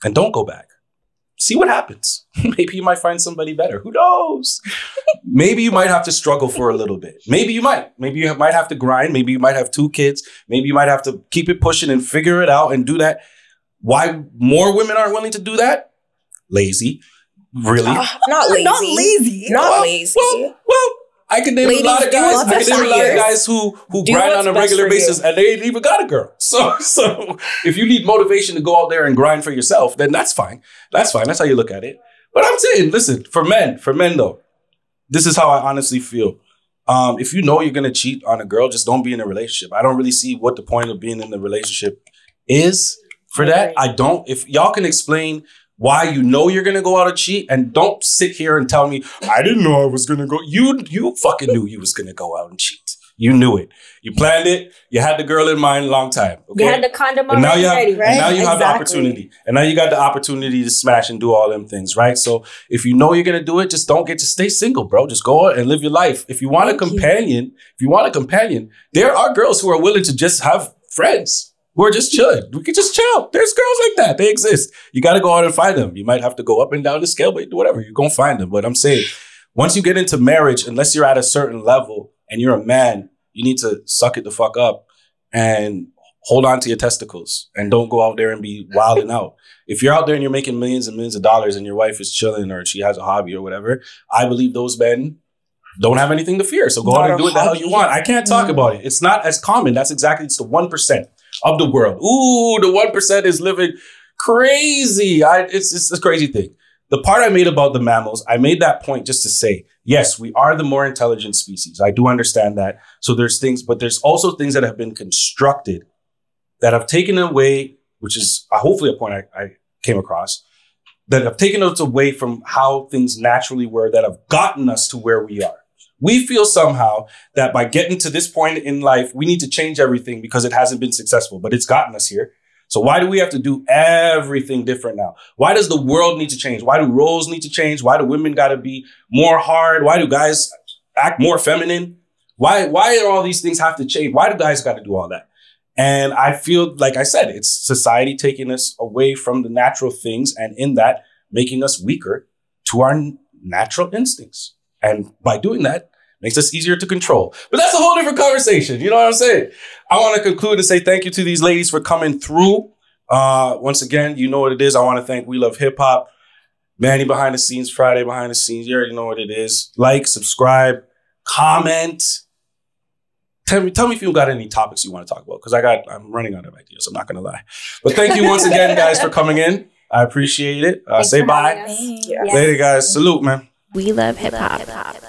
and don't go back. see what happens. Maybe you might find somebody better. Who knows? Maybe you might have to struggle for a little bit. Maybe you might. Maybe you might have to grind. Maybe you might have 2 kids. Maybe you might have to keep it pushing and figure it out and do that. Why more women aren't willing to do that? Lazy. Really? Not lazy. Not lazy. Not lazy. Well, I can name a lot of guys. I can name a lot of guys who grind on a regular basis and they ain't even got a girl. So if you need motivation to go out there and grind for yourself, then that's fine. That's fine. That's how you look at it. But I'm saying, listen, for men though, this is how I honestly feel. If you know you're gonna cheat on a girl, just don't be in a relationship. I don't really see what the point of being in the relationship is for that. I don't. If y'all can explain why you know you're gonna go out and cheat, and don't sit here and tell me, I didn't know I was gonna go. You fucking knew you was gonna go out and cheat. You knew it. You planned it. You had the girl in mind a long time. Okay? You had the condom already ready, right? And now you have the opportunity. And now you got the opportunity to smash and do all them things, right? So if you know you're gonna do it, just don't get to stay single, bro. Just go out and live your life. If you want a companion, there are girls who are willing to just have friends. We're just chilling. We can just chill. There's girls like that. They exist. You got to go out and find them. You might have to go up and down the scale, but whatever. You're going to find them. But I'm saying, once you get into marriage, unless you're at a certain level and you're a man, you need to suck it the fuck up and hold on to your testicles and don't go out there and be wilding out. If you're out there and you're making millions and millions of dollars and your wife is chilling or she has a hobby or whatever, I believe those men don't have anything to fear. So go out and do what the hell you want. I can't talk about it. It's not as common. It's the 1% of the world. Ooh, the 1% is living crazy. It's a crazy thing. The part I made about the mammals, I made that point just to say, yes, we are the more intelligent species. I do understand that. So there's things, but there's also things that have been constructed that have taken away, which is hopefully a point I came across, that have taken us away from how things naturally were, that have gotten us to where we are. We feel somehow that by getting to this point in life, we need to change everything because it hasn't been successful, but it's gotten us here. So why do we have to do everything different now? Why does the world need to change? Why do roles need to change? Why do women got to be more hard? Why do guys act more feminine? Why do all these things have to change? Why do guys got to do all that? And I feel, like I said, it's society taking us away from the natural things and in that making us weaker to our natural instincts. And by doing that, makes us easier to control. But that's a whole different conversation. You know what I'm saying? I want to conclude and say thank you to these ladies for coming through. Once again, you know what it is. I want to thank We Love Hip Hop, Manny behind the scenes, Friday behind the scenes. You already know what it is. Like, subscribe, comment. Tell me if you got any topics you want to talk about, because I'm running out of ideas. I'm not going to lie. But thank you once again, guys, for coming in. I appreciate it. Say bye. Yeah. Later, guys. Salute, man. We love hip hop.